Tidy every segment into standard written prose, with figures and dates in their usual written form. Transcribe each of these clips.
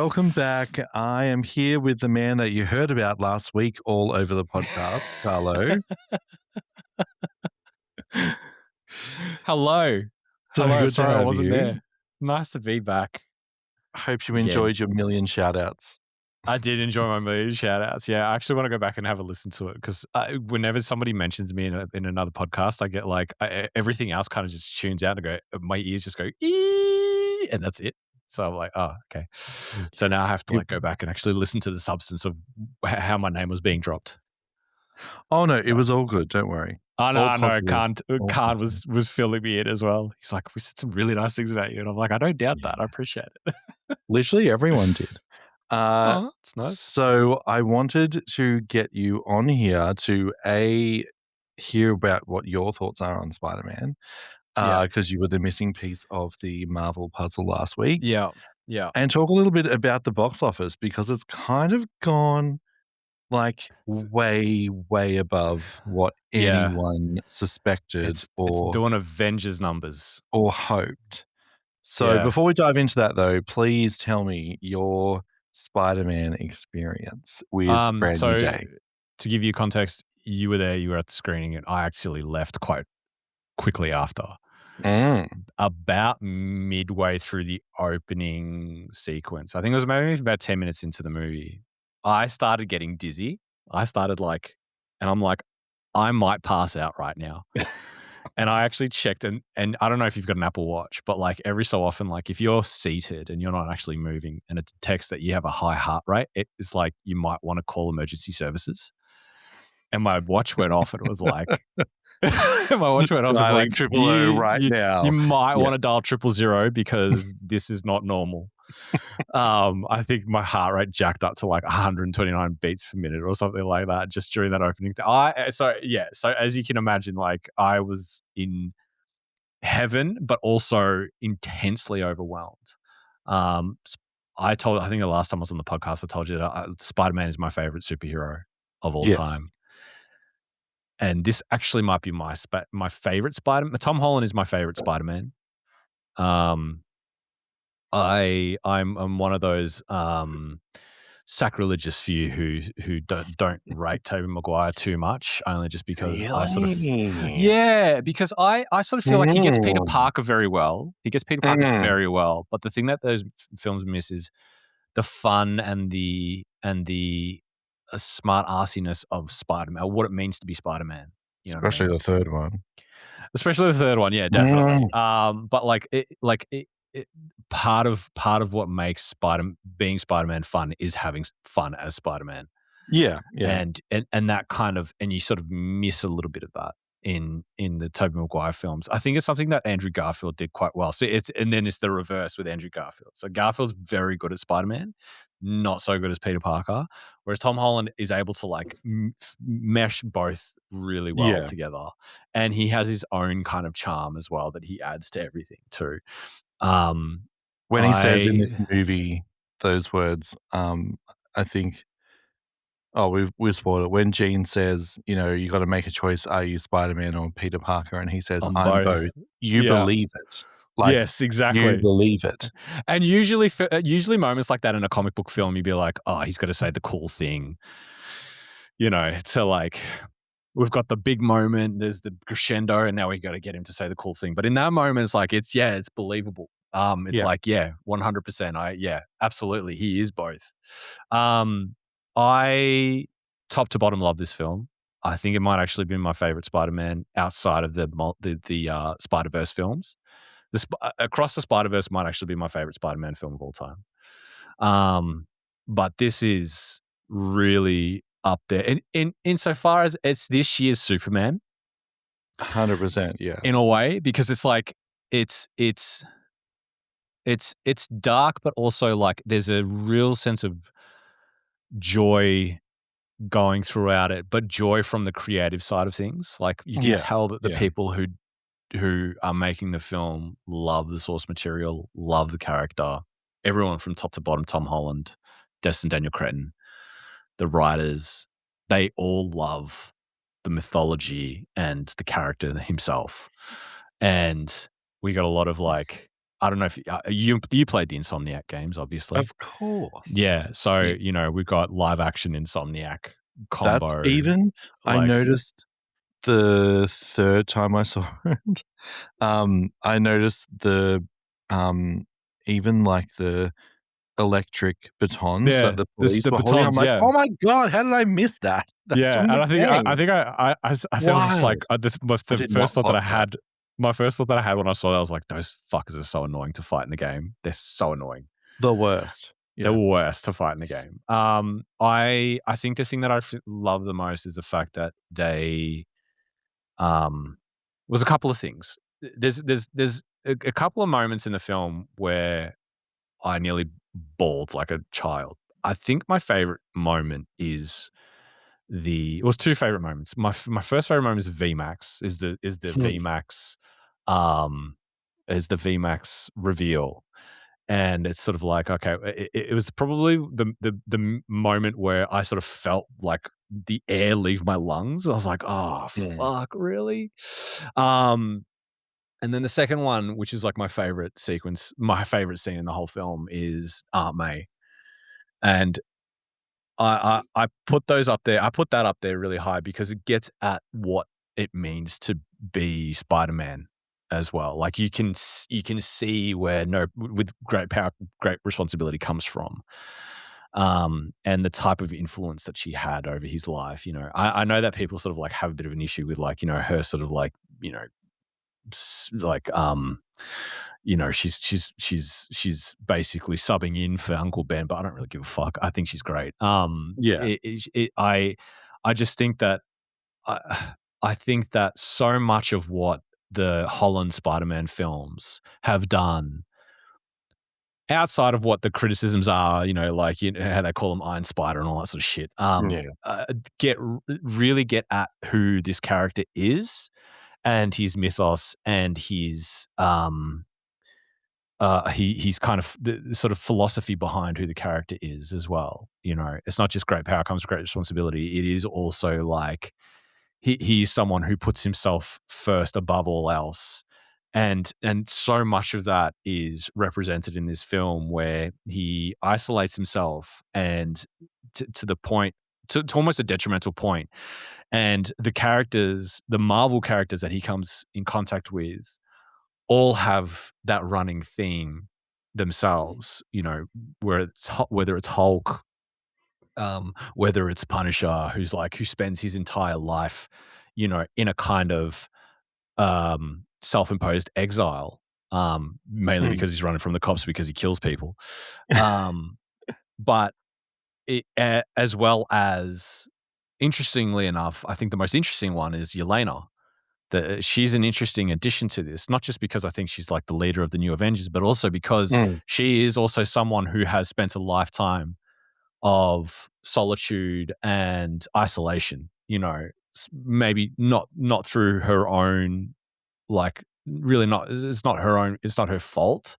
welcome back. I am here with the man that you heard about last week all over the podcast, Carlo. Hello. So Hello. good to Sorry I have wasn't you. there. Nice to be back Hope you again. enjoyed your million shout-outs. I did enjoy my million shout-outs. Yeah, I actually want to go back and have a listen to it because whenever somebody mentions me in another podcast, I get like everything else kind of just tunes out and my ears just go, ee, and that's it. So I'm like, oh, okay. So now I have to go back and actually listen to the substance of how my name was being dropped. Oh, no, it was all good. Don't worry. Oh, All no, positive. Khan was filling me in as well. He's like, we said some really nice things about you. And I'm like, I don't doubt that. I appreciate it. Literally everyone did. Oh, that's nice. So I wanted to get you on here to hear about what your thoughts are on Spider-Man, because you were the missing piece of the Marvel puzzle last week. Yeah. And talk a little bit about the box office because it's kind of gone way, way above what anyone suspected It's doing Avengers numbers. or hoped. So before we dive into that, though, please tell me your Spider-Man experience with Brand New Day. To give you context, you were there, you were at the screening, and I actually left quite quickly after. About midway through the opening sequence. I think it was maybe about 10 minutes into the movie. I started getting dizzy. I started and I'm like, I might pass out right now. And I actually checked, and I don't know if you've got an Apple Watch, but every so often, if you're seated and you're not actually moving and it detects that you have a high heart rate, it's like you might want to call emergency services. And my watch went off and it was like, my watch went off. Dialing It's like, 000 now. You might want to dial 000 because this is not normal. I think my heart rate jacked up to 129 beats per minute or something like that just during that opening. So as you can imagine, I was in heaven, but also intensely overwhelmed. I think the last time I was on the podcast, I told you that Spider-Man is my favorite superhero of all time. And this actually might be my favorite Spider-Man. Tom Holland is my favorite Spider-Man. I'm one of those sacrilegious few who don't rate Tobey Maguire too much, only just because I sort of because I sort of feel like he gets Peter Parker very well. He gets Peter Parker very well, but the thing that those films miss is the fun and the smart arsiness of Spider-Man, or what it means to be Spider-Man. Especially the third one. Especially the third one, yeah, definitely. But part of what makes being Spider-Man fun is having fun as Spider-Man. Yeah. And that kind of, and you sort of miss a little bit of that in the Tobey Maguire films. I think it's something that Andrew Garfield did quite well. So and then it's the reverse with Andrew Garfield. So Garfield's very good at Spider-Man, not so good as Peter Parker, whereas Tom Holland is able to mesh both really well together, and he has his own kind of charm as well that he adds to everything too. When he says in this movie those words, I think, we spoiled it. When Jean says, you got to make a choice, are you Spider-Man or Peter Parker? And he says, I'm both. You believe it. Yes, exactly. You believe it. And usually moments like that in a comic book film, you'd be like, oh, he's got to say the cool thing. So we've got the big moment, there's the crescendo, and now we got to get him to say the cool thing. But in that moment, it's like, it's believable. It's 100%. Absolutely. He is both. I top to bottom love this film. I think it might actually be my favorite Spider-Man outside of the Spider-Verse films. Across the Spider-Verse might actually be my favorite Spider-Man film of all time. But this is really up there. In insofar as it's this year's Superman. 100%, yeah. In a way, because it's it's dark, but also there's a real sense of joy going throughout it, but joy from the creative side of things. You can tell that the people who are making the film love the source material, love the character. Everyone from top to bottom, Tom Holland, Destin Daniel Cretton, the writers, they all love the mythology and the character himself. And we got a lot of I don't know if you played the Insomniac games, obviously. Of course. Yeah, so, Yeah. we've got live action Insomniac That's combo, even I like noticed the 3rd time I saw it, I noticed um, even, like, the electric batons that yeah, the this police the were holding. I'm batons, like, yeah. "Oh my god, how did I miss that? That's Yeah, from and the I think I game." think I think I was just like, Wild. I the did not first thought that clock I that. had my first thought that I had when I saw that, I was like, "Those fuckers are so annoying to fight in the game. They're so annoying. The worst. They're Yeah. worst to fight in the game." I think the thing that love the most is the fact that they, was a couple of things. There's a couple of moments in the film where I nearly bawled like a child. I think my favorite moment is it was two favorite moments. My first favorite moment is VMAX, is the VMAX, um, is the VMAX reveal. And it's sort of like, okay, it was probably the moment where I sort of felt like the air leave my lungs. I was like, "Oh, Mm. fuck, really?" Um, and then the second one, which is like my favorite sequence, my favorite scene in the whole film is Aunt May. And I put those up there. I put that up there really high because it gets at what it means to be Spider-Man as well. Like you can see where with great power, great responsibility comes from, and the type of influence that she had over his life. I know that people sort of like have a bit of an issue with like her sort of like like she's basically subbing in for Uncle Ben, but I don't really give a fuck. I think she's great. Yeah. I just think that I think that so much of what the Holland Spider-Man films have done, outside of what the criticisms are, like how they call him Iron Spider and all that sort of shit, Yeah. really get at who this character is and his mythos and his he's kind of the sort of philosophy behind who the character is as well. It's not just great power comes with great responsibility. It is also like he's someone who puts himself first above all else. And so much of that is represented in this film where he isolates himself and to the point to almost a detrimental point. And the Marvel characters that he comes in contact with all have that running theme themselves, whether it's Hulk, whether it's Punisher, who spends his entire life, in a kind of self-imposed exile, mainly Mm. because he's running from the cops because he kills people. Um, but as well as, interestingly enough, I think the most interesting one is Yelena. She's an interesting addition to this, not just because I think she's like the leader of the new Avengers, but also because Mm. she is also someone who has spent a lifetime of solitude and isolation. Maybe not through her own, like really not. It's not her own. It's not her fault.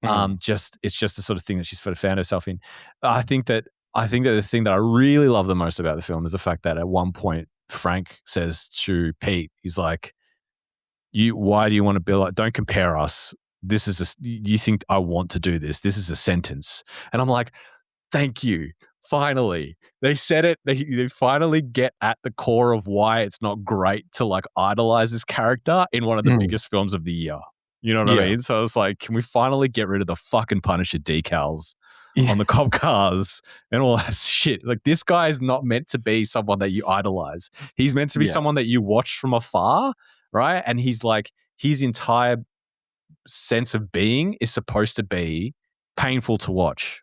Mm. It's just the sort of thing that she's sort of found herself in. I think that the thing that I really love the most about the film is the fact that at one point Frank says to Pete, he's like, why do you want to be like, don't compare us. This is you think I want to do this. This is a sentence. And I'm like, thank you. Finally. They said it. They finally get at the core of why it's not great to like idolize this character in one of the Mm. biggest films of the year. You know what I Yeah. mean? So it's like, can we finally get rid of the fucking Punisher decals Yeah. on the cop cars and all that shit? Like, this guy is not meant to be someone that you idolize. He's meant to be Yeah. someone that you watch from afar, right? And he's like, his entire sense of being is supposed to be painful to watch.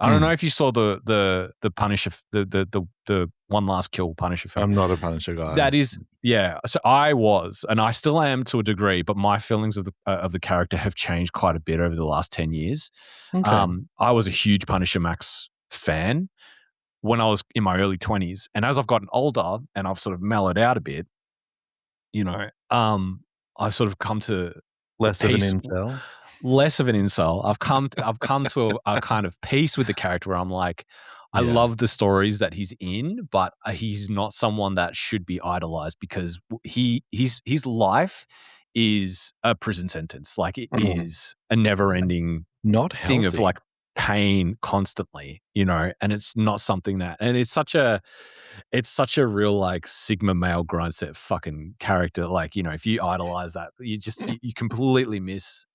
I don't know Mm. if you saw the Punisher, the One Last Kill Punisher film. I'm not a Punisher guy. That is, yeah. So I was, and I still am to a degree, but my feelings of the character have changed quite a bit over the last 10 years. Okay. I was a huge Punisher Max fan when I was in my early 20s, and as I've gotten older and I've sort of mellowed out a bit, I've sort of come to Less of an peace. incel? Less of an insult. I've come to a kind of peace with the character where I'm like, I Yeah. love the stories that he's in, but he's not someone that should be idolized because his life is a prison sentence. Like it Mm. is a never-ending Not thing of healthy. like pain constantly, you know, and it's not something that, and it's such a real like Sigma male grind set fucking character. Like, you know, if you idolize that, you completely miss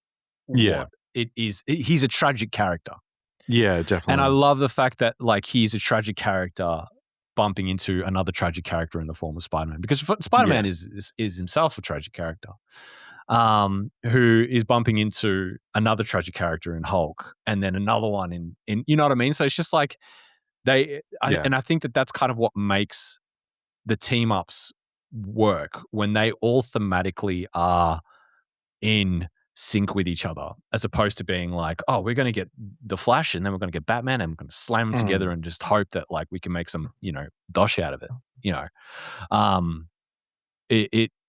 Yeah. what it is. He's a tragic character. Yeah, And I definitely. love the fact that like he's a tragic character bumping into another tragic character in the form of Spider-Man, because Yeah. Spider-Man is himself a tragic character, who is bumping into another tragic character in Hulk, and then another one in you know what I mean? So it's just like Yeah. and I think that that's kind of what makes the team ups work, when they all thematically are in sync with each other, as opposed to being like, oh, we're going to get the Flash and then we're going to get Batman and we're going to slam them together Mm. and just hope that like we can make some, you know, dosh out of it, you know. Um,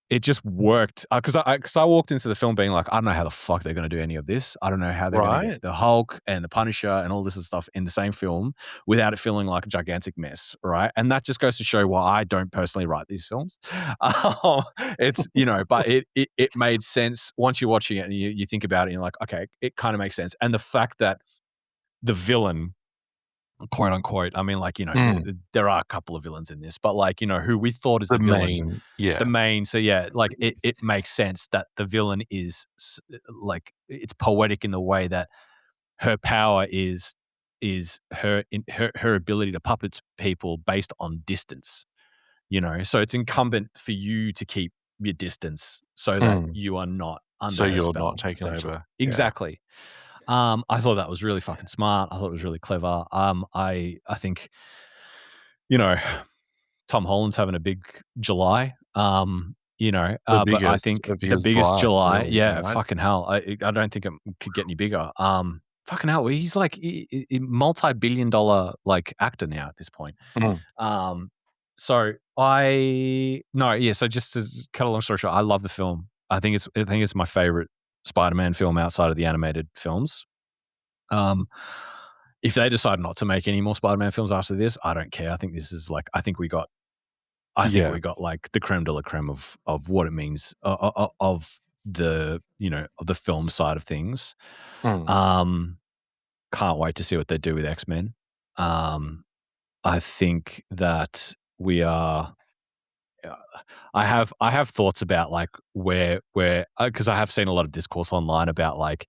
it just worked, because I walked into the film being like, I don't know how the fuck they're going to do any of this. I don't know how they're going to get Right? the Hulk and the Punisher and all this other stuff in the same film without it feeling like a gigantic mess, right? And that just goes to show why I don't personally write these films. It's, you know, but it made sense once you're watching it and you think about it and you're like, okay, it kind of makes sense. And the fact that the villain, quote unquote, I mean, like, you know, Mm. there are a couple of villains in this, but like, you know, who we thought is The the villain, main, the yeah. main. So yeah, like it makes sense that the villain is like, it's poetic in the way that her power is her ability to puppet people based on distance, you know. So it's incumbent for you to keep your distance so that Mm. you are not under So her you're not spell, taken essentially. over. Yeah. Exactly. I thought that was really fucking smart. I thought it was really clever. I think, you know, Tom Holland's having a big July. You know, The but I biggest think of the his biggest life, July, really, yeah, right? fucking hell. I don't think it could get any bigger. Fucking hell, he's like a multi-billion-dollar like actor now at this point. Mm. So I no, yeah. So just to cut a long story short, I love the film. I think it's my favorite Spider-Man film outside of the animated films. Um, if they decide not to make any more Spider-Man films after this, I don't care. I think this is like, I think Yeah. we got like the creme de la creme of what it means, of the, you know, of the film side of things. Mm. Um, can't wait to see what they do with X-Men. I think that we are. uh, I have thoughts about like where because I have seen a lot of discourse online about like,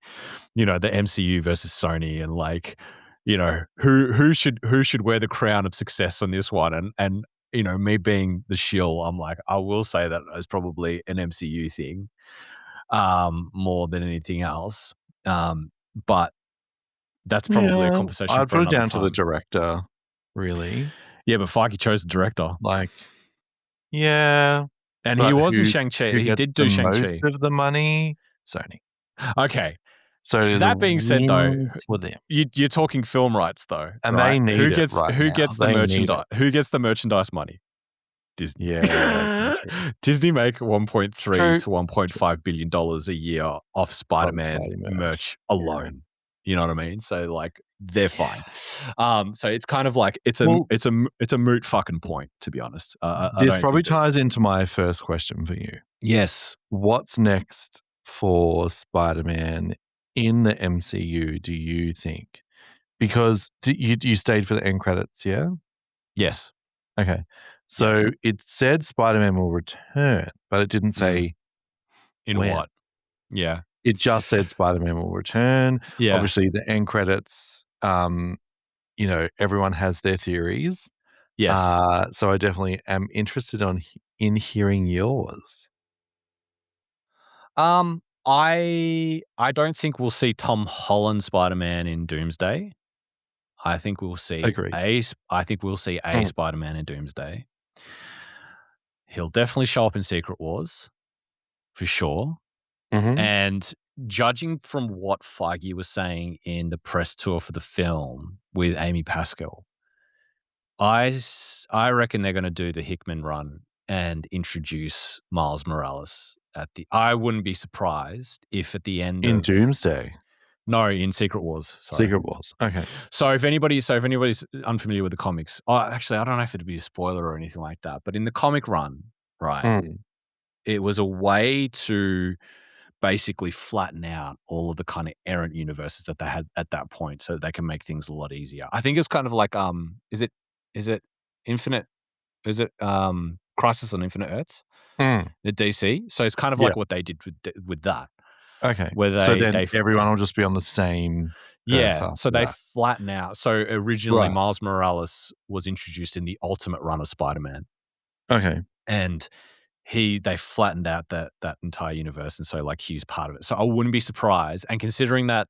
you know, the MCU versus Sony, and like, you know, who should wear the crown of success on this one, and you know, me being the shill, I'm like, I will say that it's probably an MCU thing, more than anything else, but that's probably a Yeah, conversation I'd for put it another down to the time. director, really. Yeah, but Feige chose the director, Like, yeah, and he but was in who Shang-Chi. who He gets did the do most Shang-Chi. of the money? Sony. Okay. So it is a That being said, though, win for them, you're talking film rights, though, and right? they need it right Who now. gets the They need it. merchandise? Who gets the merchandise money? Disney. Yeah, okay, true. Disney make 1.3 True, to true. $1.5 billion a year off On Spider-Man Spidey merch. merch Yeah. alone. You know what I mean? So like they're Yeah. fine. So it's kind of like Well, it's a moot fucking point, to be honest. I this don't probably think that. ties into my first question for you. Yes. What's next for Spider-Man in the MCU, do you think? Because you stayed for the end credits, yeah? Yes. Okay. Yeah. So it said Spider-Man will return, but it didn't Mm. say In when. what? Yeah. It just said Spider-Man will return. Yeah. Obviously, the end credits, you know, everyone has their theories. Yes. So I definitely am interested in hearing yours. I don't think we'll see Tom Holland Spider-Man in Doomsday. Agree. I think we'll see a Mm. Spider-Man in Doomsday. He'll definitely show up in Secret Wars, for sure. Mhm. And judging from what Feige was saying in the press tour for the film with Amy Pascal, I reckon they're gonna do the Hickman run and introduce Miles Morales at the I wouldn't be surprised if at the end In of Doomsday. no, in Secret Wars, sorry. Secret Wars. Okay. So if anybody's unfamiliar with the comics, actually, I don't know if it'd be a spoiler or anything like that, but in the comic run, right, Mm. a way to basically flatten out all of the kind of errant universes that they had at that point so that they can make things a lot easier. I think it's kind of like, is it Infinite is it, Crisis on Infinite Earths, Mm, the DC? So it's kind of yeah, like what they did with that, okay. where So they then they everyone will just be on the same Earth yeah, so after they that. flatten out. So originally, Right. Miles Morales was introduced in the Ultimate run of Spider-Man, Okay. and they flattened out that entire universe, and so, like, he was part of it. So I wouldn't be surprised, and considering that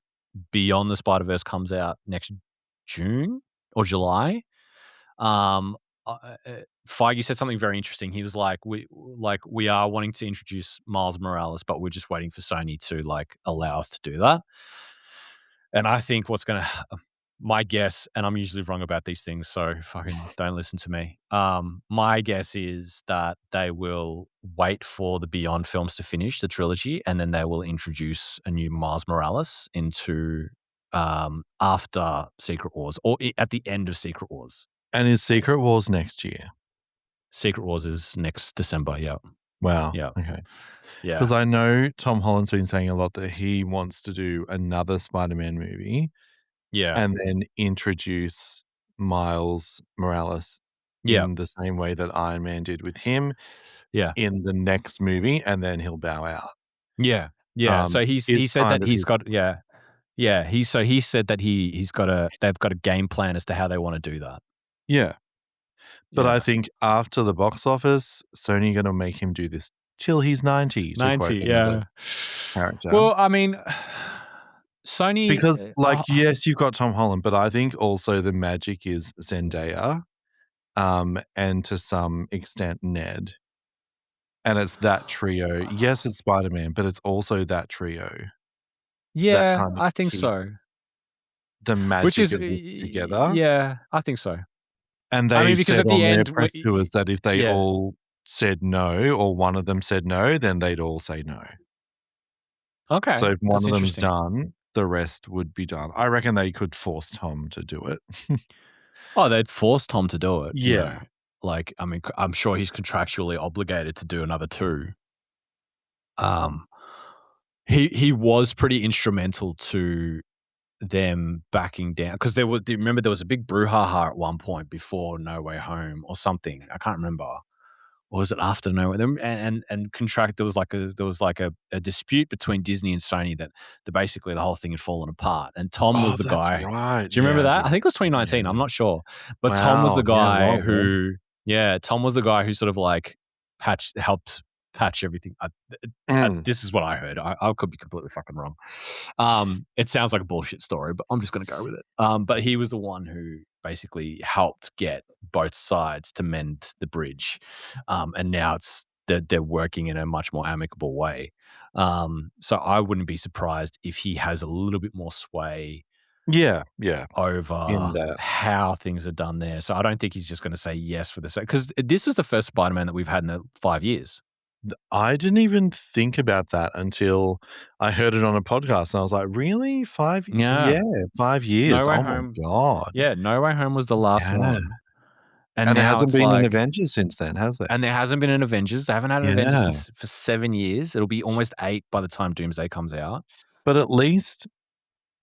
Beyond the Spider-Verse comes out next June or July, um, Feige said something very interesting. He was like, we are wanting to introduce Miles Morales, but we're just waiting for Sony to, like, allow us to do that." And I think what's gonna my guess, and I'm usually wrong about these things, so fucking don't listen to me. My guess is that they will wait for the Beyond films to finish, the trilogy, and then they will introduce a new Miles Morales into, after Secret Wars or at the end of Secret Wars. And is Secret Wars next year? Secret Wars is next December. Yeah. Wow, Yeah. okay. Yeah. Because I know Tom Holland's been saying a lot that he wants to do another Spider-Man movie Yeah. and then introduce Miles Morales Yeah. in the same way that Iron Man did with him Yeah. in the next movie, and then he'll bow out. Yeah. Yeah. So he It's said that kind of he's his got yeah. Yeah, he said that they've got a game plan as to how they wanna do that. yeah, but I Yeah. think after the box office, Sony gonna make him do this till he's 90, to quote 90, another yeah. character. Well, I mean, Sony, Because, like, yes, you've got Tom Holland, but I think also the magic is Zendaya, and to some extent Ned, and it's that trio. Yes, it's Spider-Man, but it's also that trio that yeah, kind of I think keep so. the Which magic is of this together, yeah, I think so. and I they mean, because said at the on their end, press tours that if they yeah, all said no or one of them said no, then they'd all say no. So okay, if one that's of them's interesting. done, the rest would be done. I reckon they could force Tom to do it. Oh, they'd force Tom to do it, you know? Yeah. Like, I mean, I'm sure he's contractually obligated to do another 2. Um, he was pretty instrumental to them backing down because do you remember there was a big brouhaha at one point before No Way Home or something? I can't remember. Or was it after No Way and contract there was like a dispute between Disney and Sony that basically the whole thing had fallen apart. And Tom was Oh, the that's guy. right. Do you remember Yeah, I that? do. I think it was 2019. I'm Yeah. not sure. But Tom was the Wow. Yeah, a guy while ago. who Tom was the guy who sort of like helped patch everything. Mm. This is what I heard. I could be completely fucking wrong. It sounds like a bullshit story, but I'm just going to go with it. But he was the one who basically helped get both sides to mend the bridge, and now they're working in a much more amicable way. So I wouldn't be surprised if he has a little bit more sway Yeah, yeah, in over that. how things are done there. So I don't think he's just going to say yes for the sake because this is the first Spider-Man that we've had in the 5 years. I didn't even think about that until I heard it on a podcast, and I was like, "Really? 5 Yeah. yeah, 5 years. No Way Oh my Home god." Yeah, No Way Home was the last Yeah, one, and and there now hasn't it's been an like Avengers since then, has there? and there hasn't been an Avengers. They haven't had an Avengers Yeah, since for 7 years. It'll be almost 8 by the time Doomsday comes out. but at least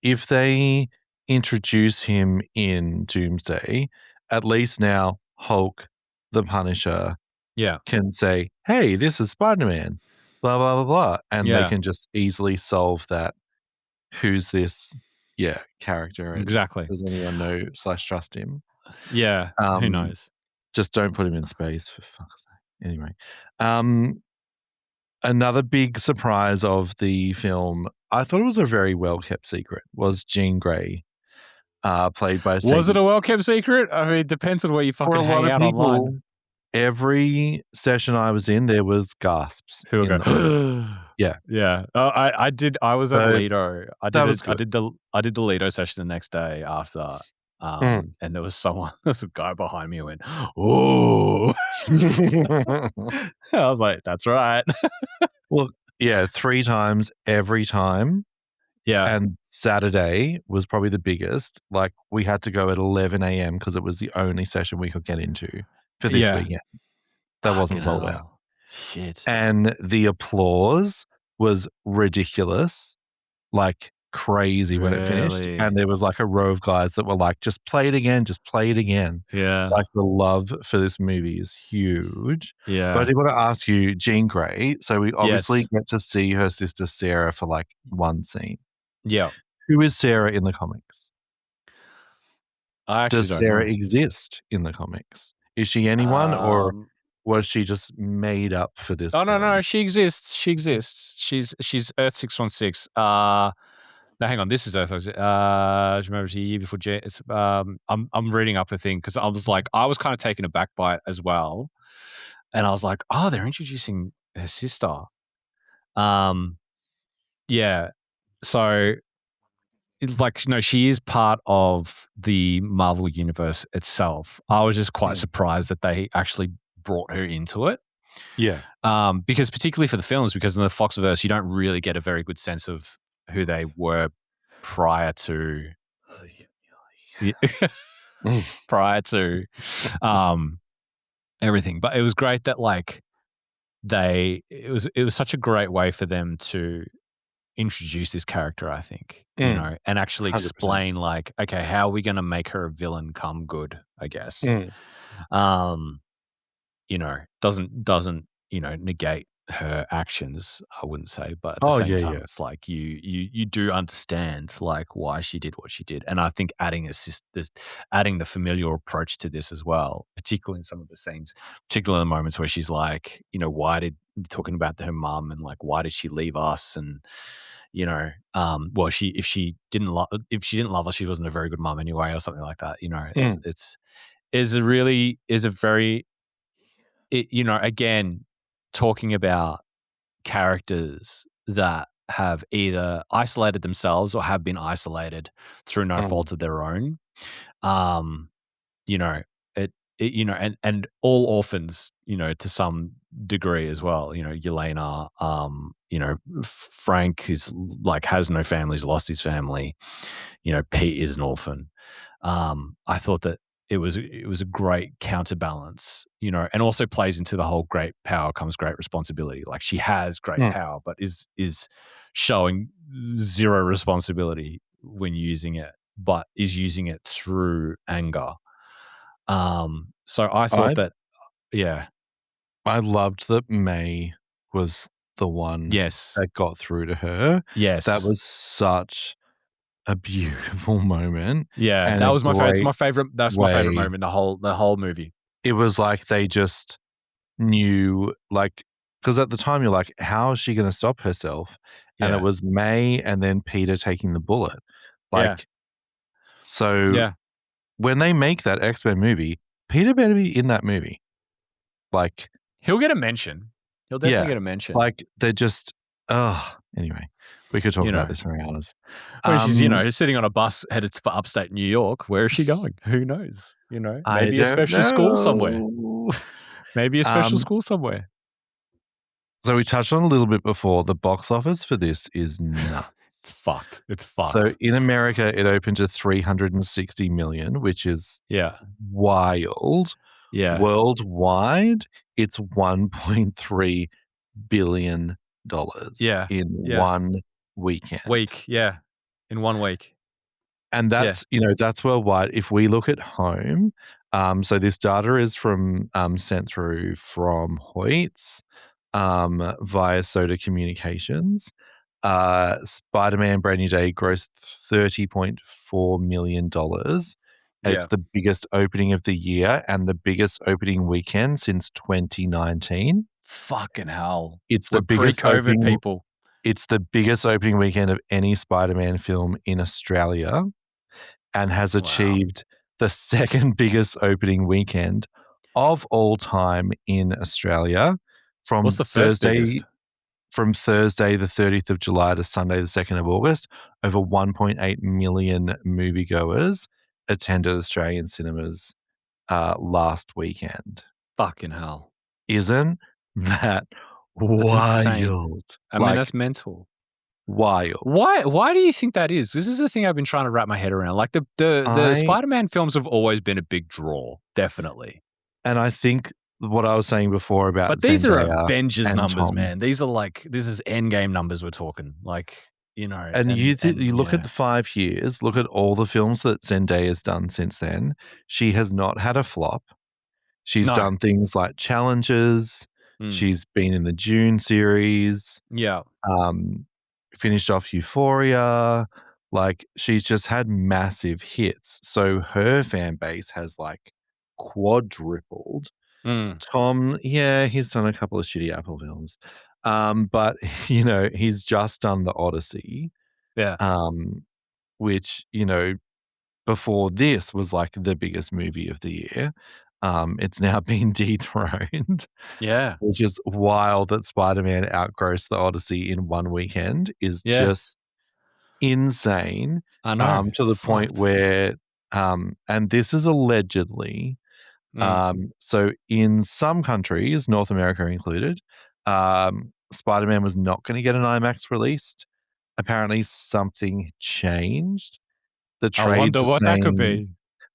if they introduce him in Doomsday, at least now Hulk, the Punisher, Yeah. can say, "Hey, this is Spider-Man, blah, blah, blah, blah," and they Yeah, can just easily solve that, "Who's this" yeah, character, and exactly. does anyone know/trust him? Yeah, who Um, knows? just don't put him in space, for fuck's sake. Anyway, um, another big surprise of the film, I thought it was a very well-kept secret, was Jean Grey, played by Was it Sadie a S well-kept secret? I mean, it depends on where you For fucking a lot hang of out online. people, every session I was in, there was gasps Who will in go, the hall. Yeah, Yeah. I was at so Lido. that was good. I did the Lido session the next day after, Mm. and there was there's a guy behind me who went, "Ooh." I was like, "That's right." Well, yeah, 3 times every time, Yeah. and Saturday was probably the biggest. Like, we had to go at 11 AM because it was the only session we could get into for this Yeah. weekend that wasn't Fucking sold out. hell. Shit. and the applause was ridiculous, like crazy when it finished, and Really? there was, like, a row of guys that were like, "Just play it again, just play it again." Yeah. Like, the love for this movie is huge. But I Yeah. did wanna ask you, Jean Grey, so we obviously Yes. get to see her sister Sarah for, like, one scene. Yeah. Who is Sarah in the comics? I actually Does don't know. Sarah exist in the comics? Is she anyone, or Um, was she just made up for this oh, no, film? no, she exists. She exists. She's Earth 616. No, hang on. This is Earth. Do you remember the year before it's, I'm reading up a thing because I was like, I was kind of taken aback by it as well. And I was like, oh, they're introducing her sister. Um, yeah. So it's like, no, she is part of the Marvel universe itself. I was just quite Mm. surprised that they actually brought her into it. Yeah. Because particularly for the films, because in the Foxverse, you don't really get a very good sense of who they were prior to Mm. prior to um, everything. But it was great that like it was such a great way for them to introduce this character, I think, Mm. and actually 100%. explain like, okay, how are we going to make her a villain come good, I guess. Mm. Um, doesn't, negate her actions, I wouldn't say, but at the Oh, same yeah, time, yeah. it's like you do understand like why she did what she did. And I think adding the familiar approach to this as well, particularly in some of the scenes, particularly in the moments where she's like, why did talking about her mum and like why did she leave us and well, if she didn't love us, she wasn't a very good mum anyway, or something like that. Mm. It's is a very again, talking about characters that have either isolated themselves or have been isolated through no Mm. fault of their own. Um, you know, and all orphans, to some degree as well. Yelena, Frank is like has no family, he's lost his family. Pete is an orphan. I thought that it was a great counterbalance, and also plays into the whole great power comes great responsibility. Like she has great Mm. power, but is showing zero responsibility when using it, but is using it through anger. So I thought I that, yeah, I loved that May was the one yes, that got through to her. That yes, was such a beautiful moment yeah. and That a was my favorite. It's great my favorite. That's my favorite way. moment. The whole movie. It was like they just knew, like, because at the time you're like, "How is she gonna stop herself?" And it Yeah, was May and then Peter taking the bullet. yeah, Like, so yeah. when they make that X-Men movie, Peter better be in that movie. Like, He'll get a mention. He'll definitely yeah, get a mention. like, they're just anyway, we could talk You about know, this for hours. when she's, Um, sitting on a bus headed for upstate New York, where is she going? Who knows? I Maybe a don't special school somewhere. know. Maybe a special Um, school somewhere. so we touched on a little bit before, the box office for this is nuts. It's fucked. It's So fucked. in America, it opened to 360,000,000, which is Yeah. wild. Yeah. Worldwide, it's $1.3 billion Yeah. in Yeah. one weekend. Week. Yeah. In 1 week. And Yeah. that's worldwide. If we look at home, so this data is sent through from Hoyts, via Soda Communications. Spider-Man: Brand New Day grossed $30.4 million. It's Yeah. the biggest opening of the year and the biggest opening weekend since 2019. Fucking hell. It's the We're biggest pre-COVID opening people. it's the biggest opening weekend of any Spider-Man film in Australia and has Wow. achieved the second biggest opening weekend of all time in Australia What's from the first Thursday biggest? from Thursday, the 30th of July to Sunday, the 2nd of August. Over 1.8 million moviegoers attended Australian cinemas last weekend. Fucking hell. Isn't that That's insane. wild? I mean, Like, that's mental. wild. Why do you think that is? This is the thing I've been trying to wrap my head around. Like, the I Spider-Man films have always been a big draw, definitely. and I think what I was saying before about But these are Zendaya Avengers and numbers, Tom. man. These are like this is Endgame numbers we're talking. Like, And you look at yeah. the 5 years, look at all the films that Zendaya's done since then. She has not had a flop. She's No. done things like Challenges. Mm. She's been in the Dune series, Yeah. um, finished off Euphoria. Like, she's just had massive hits. So her fan base has, like, quadrupled. Mm. Tom, yeah, he's done a couple of shitty Apple films. But, he's just done The Odyssey, Yeah. um, which, before this was like the biggest movie of the year. It's now been dethroned, Yeah. which is wild that Spider-Man outgrossed The Odyssey in one weekend is Yeah. just insane, I know. to It's the point fucked. where, and this is allegedly, Mm. so in some countries, North America included, Spider-Man was not gonna get an IMAX released. Apparently something changed. The I wonder trades are what that could saying be.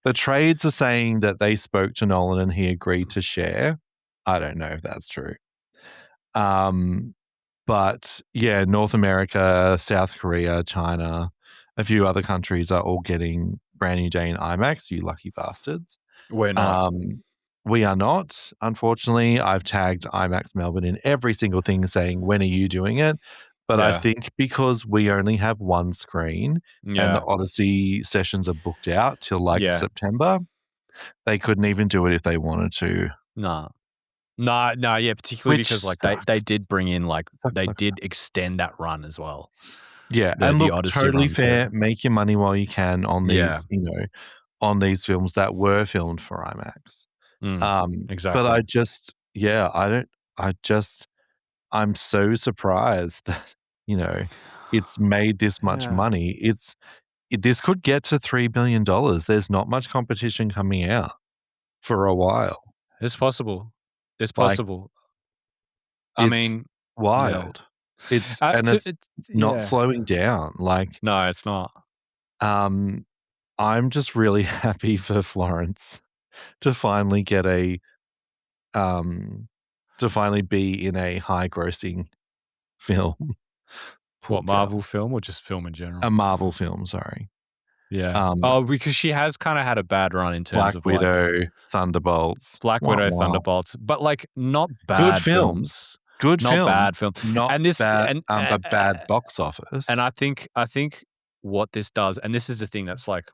the trades are saying that they spoke to Nolan and he agreed to share. I don't know if that's true. Um, but yeah, North America, South Korea, China, a few other countries are all getting Brand New Day in IMAX, you lucky bastards. We're not. Um, we are not, unfortunately. I've tagged IMAX Melbourne in every single thing saying, "When are you doing it?" But I Yeah. think because we only have one screen and the Yeah. Odyssey sessions are booked out till, like, Yeah. September, they couldn't even do it if they wanted to, No. No, yeah, particularly which because, like, they sucks. did bring in, like Sucks, they sucks, did sucks. extend that run as well. Yeah, The and the look, Odyssey totally run too. fair, make your money while you can on Yeah. these, on these films that were filmed for IMAX. Mm. But I Exactly. just yeah, I don't I just I'm so surprised that, you know, it's made this much Yeah. money. This could get to $3 billion. There's not much competition coming out for a while. It's possible. It's Like, possible. I it's mean, yeah. wild. And To it's it's not yeah. slowing down. Like, No, it's not. um, I'm just really happy for Florence to finally get um, to finally be in a high grossing film. Poor What, Marvel girl. film or just film in A general? Marvel film, sorry. Yeah. Um, Oh, because she has kinda had a bad run in terms Black of, like, Widow, Thunderbolts. Black Wah, Widow, wah. Thunderbolts, but, like, not Good bad films. films. Good Not bad films, film. not And this bad, but bad box and office. I think what this does and this is the thing that's, like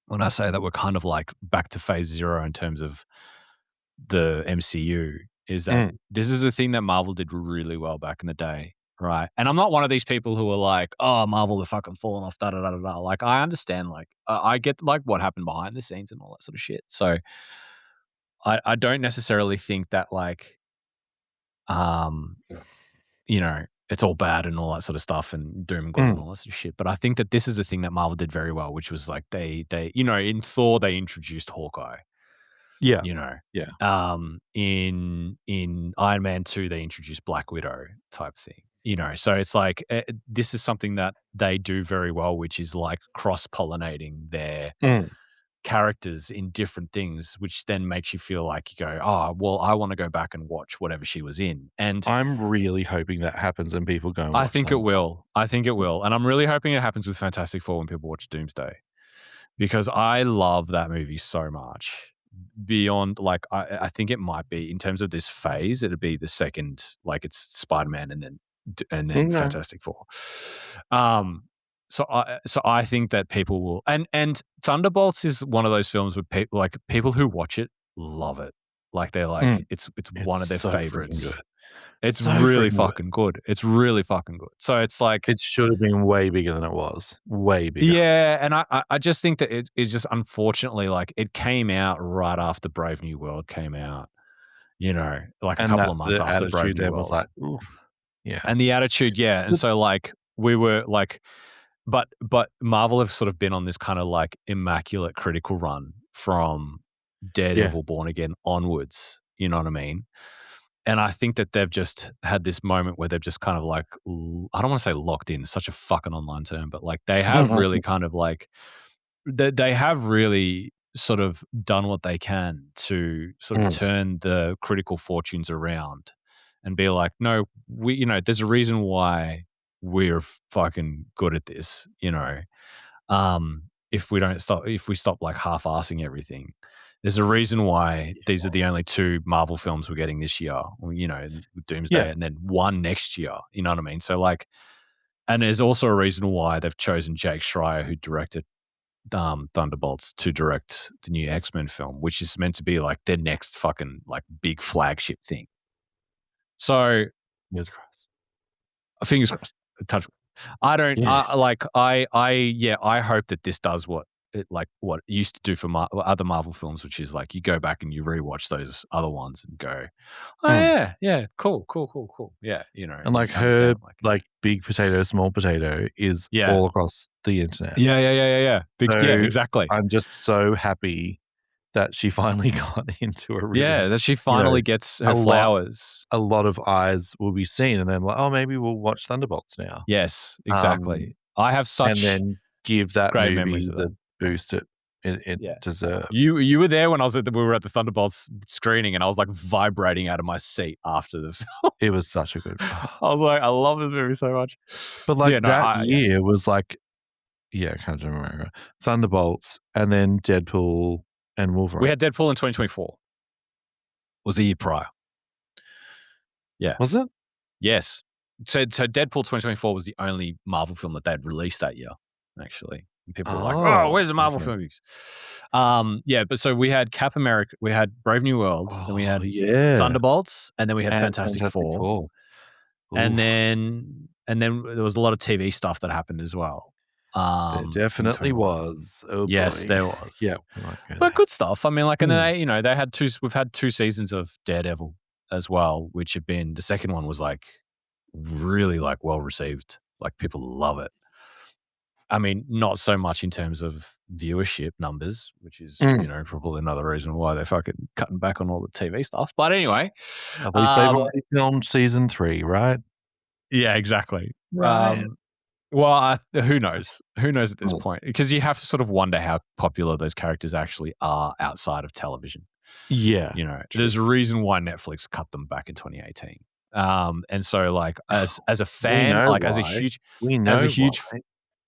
when I say that we're kind of, like, back to phase 0 in terms of the MCU, is that Mm, this is a thing that Marvel did really well back in the day, right? And I'm not one of these people who are like, "Oh, Marvel, they're fucking falling off, da da da da da." Like, I understand, like, I get, like, what happened behind the scenes and all that sort of shit. So, I don't necessarily think that, like, um, it's all bad and all that sort of stuff and doom and gloom and mm. all that sort of shit. But I think that this is a thing that Marvel did very well, which was like in Thor they introduced Hawkeye. Yeah, You know, yeah. in Iron Man 2 they introduced Black Widow type thing. So it's like this is something that they do very well, which is like cross pollinating their Mm. characters in different things, which then makes you feel like you go, oh, well, I want to go back and watch whatever she was in. And I'm really hoping that happens and people go and I watch think it them. will. I think it will. And I'm really hoping it happens with Fantastic Four when people watch Doomsday because I love that movie so much. Beyond, like, I think it might be in terms of this phase, it'd be the second, like, it's Spider Man and then Okay. Fantastic Four. So I think that people will, and Thunderbolts is one of those films where people who watch it love it, like they're like Mm. it's It's one of their so freaking favorites. good. It's So really freaking good. fucking good. It's really fucking good. So it's like, It should have been way bigger than it was. Way bigger. yeah, and I just think that it is just unfortunately like it came out right after Brave New World came out, like a And couple that of months the after Brave attitude New there was World. like, "Oof." Yeah. And the attitude, yeah. And But so like we were like, but Marvel have sort of been on this kind of like immaculate critical run from yeah. Daredevil Born Again onwards. You know what I mean? And I think that they've just had this moment where they've just kind of like, I don't want to say locked in, such a fucking online term, but like they have really kind of like, they have really sort of done what they can to sort of turn the critical fortunes around and be like, no, there's a reason why we're fucking good at this, if we stop like half-assing everything. There's a reason why these are the only 2 Marvel films we're getting this year, Yeah. Doomsday and then 1 next year, you know what I mean? So like, and there's also a reason why they've chosen Jake Schreier, who directed Thunderbolts, to direct the new X-Men film, which is meant to be like their next fucking like big flagship thing. So Fingers crossed. fingers crossed. Touch. I don't. Yeah. I hope that this does what it used to do for other Marvel films, which is like you go back and you rewatch those other ones and go, oh yeah, cool, yeah, And like you her, understand, like big potato, small potato is yeah, all across the internet. yeah, big, yeah, So exactly. I'm just so happy that she finally got into a Yeah, really, that she finally gets her a lot, flowers. a lot of eyes will be seen, and then like, oh, maybe we'll watch Thunderbolts now. Yes, Um, exactly. I have and such then give that great movie memories of that. the boost it Yeah. deserves. You were there when we were at the Thunderbolts screening, and I was like vibrating out of my seat after the film. It was such a good. I was like, I love this movie so much. But like Yeah, no, that year was like, yeah, Captain America, Thunderbolts, and then Deadpool and we Wolverine. had Deadpool in 2024. Was a year prior. Yeah. Was it? Yes. So Deadpool 2024 was the only Marvel film that they'd released that year, actually. And people were like, oh, where's the Marvel films? Yeah, but so we had Cap America, we had Brave New World, then we had Thunderbolts, and then we had Fantastic Four. And then there was a lot of TV stuff that happened as well. There definitely was. Oh yes, boy. there was. Yeah, but good stuff. I mean, like, and then they had we've had 2 seasons of Daredevil as well, which have been, the second one was like really like well received. Like people love it. I mean, not so much in terms of viewership numbers, which is probably another reason why they're fucking cutting back on all the TV stuff. But anyway, at least they've already filmed season 3, right? Yeah, exactly. Right. Well, who knows? Who knows at this point? Because you have to sort of wonder how popular those characters actually are outside of television. Yeah. There's a reason why Netflix cut them back in 2018. And so like as a fan, like as a huge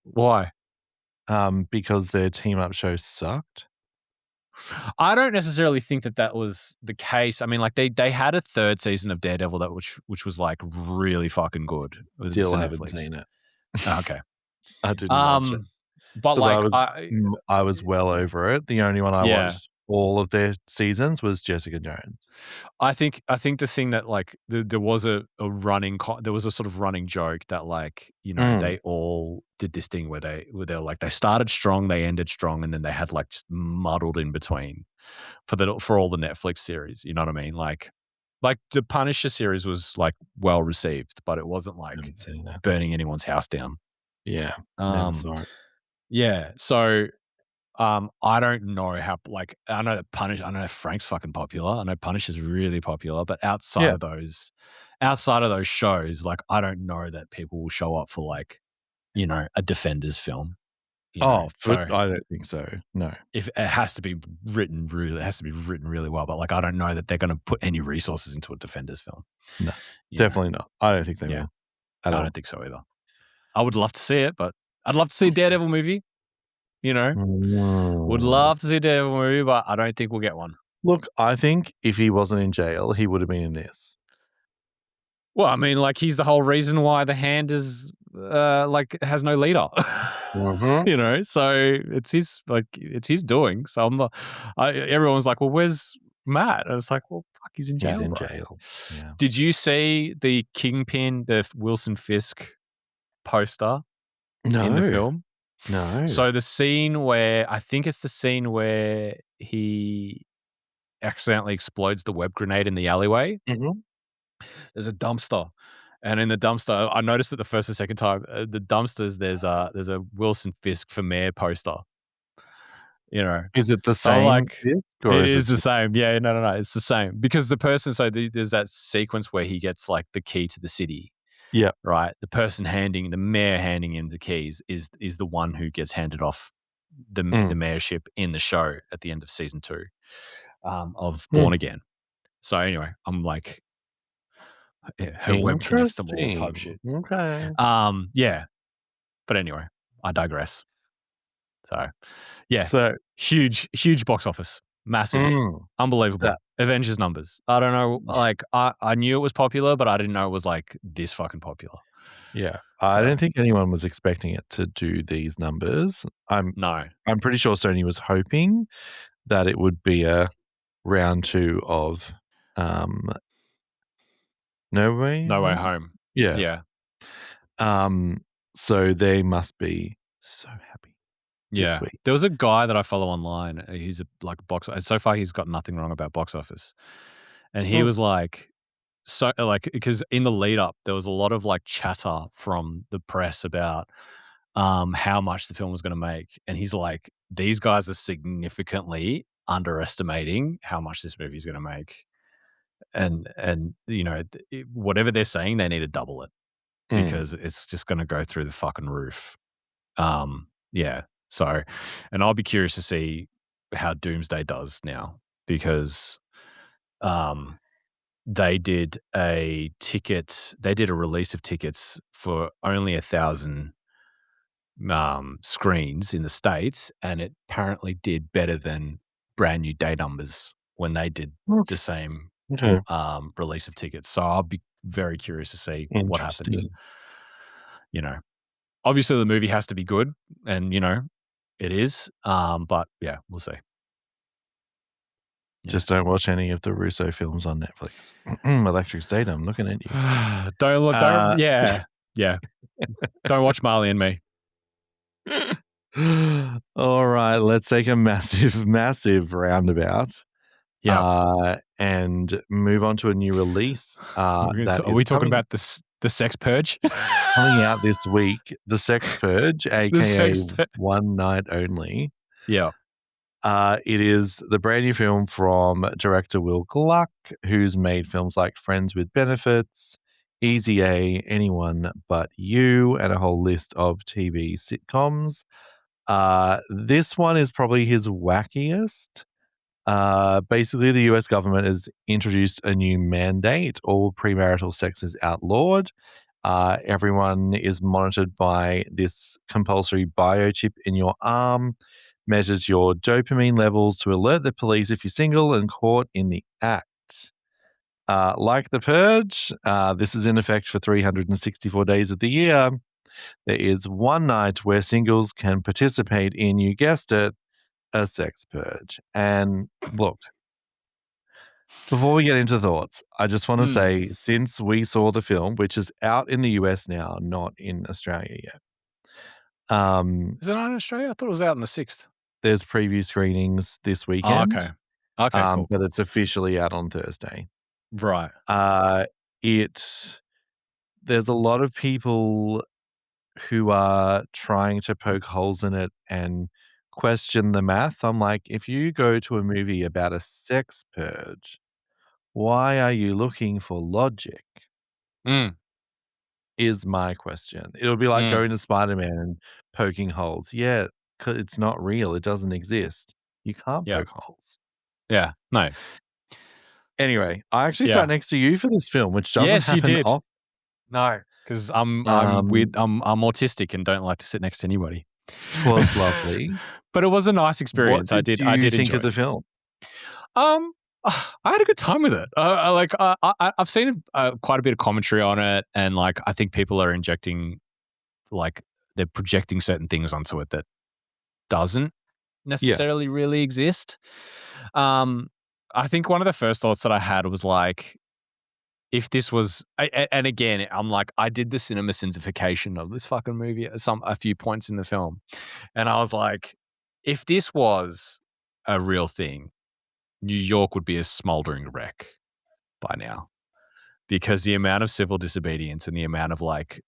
why? Because their team up show sucked. I don't necessarily think that was the case. I mean, like they had a 3rd season of Daredevil which was like really fucking good. Still haven't seen it. Oh, okay. I didn't watch it. But like I was well over it. The only one I watched all of their seasons was Jessica Jones. I think the thing that like there was a running there was a sort of running joke that like they all did this thing where they were like they started strong, they ended strong, and then they had like just muddled in between for all the Netflix series. You know what I mean? Like the Punisher series was like well received, but it wasn't like burning anyone's house down. Yeah. Never saw it. Yeah. So I don't know how, like, I know Frank's fucking popular. I know Punisher's really popular, but outside of those shows, like, I don't know that people will show up for like, a Defenders film. I don't think so. No. If it has to be written really well, but like, I don't know that they're going to put any resources into a Defenders film. No, definitely not. I don't think they will. I don't think so either. I would love to see it, but I'd love to see a Daredevil movie. Would love to see a Daredevil movie, but I don't think we'll get one. Look, I think if he wasn't in jail, he would have been in this. Well, I mean, like, he's the whole reason why the Hand is like has no leader. So it's his doing. So everyone's like, well, where's Matt? And it's like, well, fuck, he's in jail. He's in jail. Yeah. Did you see the Kingpin, the Wilson Fisk poster in the film? No. So the scene where, I think it's the scene where he accidentally explodes the web grenade in the alleyway. Mm-hmm. There's a dumpster. And in the dumpster, I noticed it the first and second time, the dumpsters, there's a Wilson Fisk for mayor poster. Is it the same? It is the same. Yeah, no. It's the same. Because the person, there's that sequence where he gets like the key to the city. Yeah. Right. The person the mayor handing him the keys is the one who gets handed off the Mm. mayorship in the show at the end of season 2 of Mm. Born Again. So anyway, I'm like, her web connects them all type Interesting. shit. Okay. Yeah. But anyway, I digress. So yeah, So, huge box office, massive, mm, unbelievable. that Avengers numbers. I don't know. Like I knew it was popular, but I didn't know it was like this fucking popular. yeah, I So don't think anyone was expecting it to do these numbers. no, I'm pretty sure Sony was hoping that it would be a round 2 of, um, No Way No Way Home? Home. Yeah, Yeah, so they must be so happy this yeah. week. There was a guy that I follow online. He's a, like a box. So far, he's got nothing wrong about box office, and he Mm, was like, so like because in the lead up, there was a lot of like chatter from the press about how much the film was going to make, and he's like, these guys are significantly underestimating how much this movie is going to make, and whatever they're saying, they need to double it mm. because it's just going to go through the fucking roof. Yeah. So, and I'll be curious to see how Doomsday does now because um, they did a release of tickets for only 1,000 screens in the States, and it apparently did better than brand new day numbers when they did Okay, the same okay, release of tickets. So I'll be very curious to see what happens. interesting. You know, obviously the movie has to be good, and it is. But yeah, we'll see. Yeah. Just don't watch any of the Russo films on Netflix. Electric State, I'm looking at you. Don't look. Don't. Uh, Yeah. Yeah. Don't watch Marley and Me. all right, let's take a massive, massive roundabout, Yeah. and move on to a new release, that Are is we talking coming about the sex purge? coming out this week, The Sex Purge, The aka sex purge. One Night Only. Yeah. It is the brand new film from director Will Gluck, who's made films like Friends with Benefits, Easy A, Anyone But You, and a whole list of TV sitcoms. This one is probably his wackiest. Basically, the US government has introduced a new mandate. All premarital sex is outlawed. Everyone is monitored by this compulsory biochip in your arm, measures your dopamine levels to alert the police if you're single and caught in the act. Like The Purge, this is in effect for 364 days of the year. There is one night where singles can participate in, you guessed it, a sex purge. And look, before we get into thoughts, I just want to Mm. say since we saw the film, which is out in the US now, not in Australia yet, Is it not in Australia? I thought it was out on the 6th. there's preview screenings this Oh, weekend, okay. Okay, cool, but cool. it's officially out on Thursday. Right. Uh, it there's a lot of people who are trying to poke holes in it and question the math. I'm like, if you go to a movie about a sex purge, why are you looking for logic? Mm, Is my question. It'll be like mm, going to Spider-Man and poking holes. Yeah, 'cause it's not real. It doesn't exist. You can't yeah, poke holes. yeah, no, Anyway, I actually sat yeah. next to you for this film, which doesn't Yes, you happen did. often. No, because I'm weird. Um, I'm autistic and don't like to sit next to anybody. 'Twas lovely. But it was a nice What experience. I did did I you did think enjoy of it. the film? Um, I had a good time with it. I've seen quite a bit of commentary on it, and like I think people are injecting like they're projecting certain things onto it that doesn't Yeah. necessarily really exist. Um, I think one of the first thoughts that I had was like, if this was, and again, I'm like, I did the cinema sensification of this fucking movie at a few points in the film, and I was like, if this was a real thing, New York would be a smoldering wreck by now because the amount of civil disobedience and the amount of like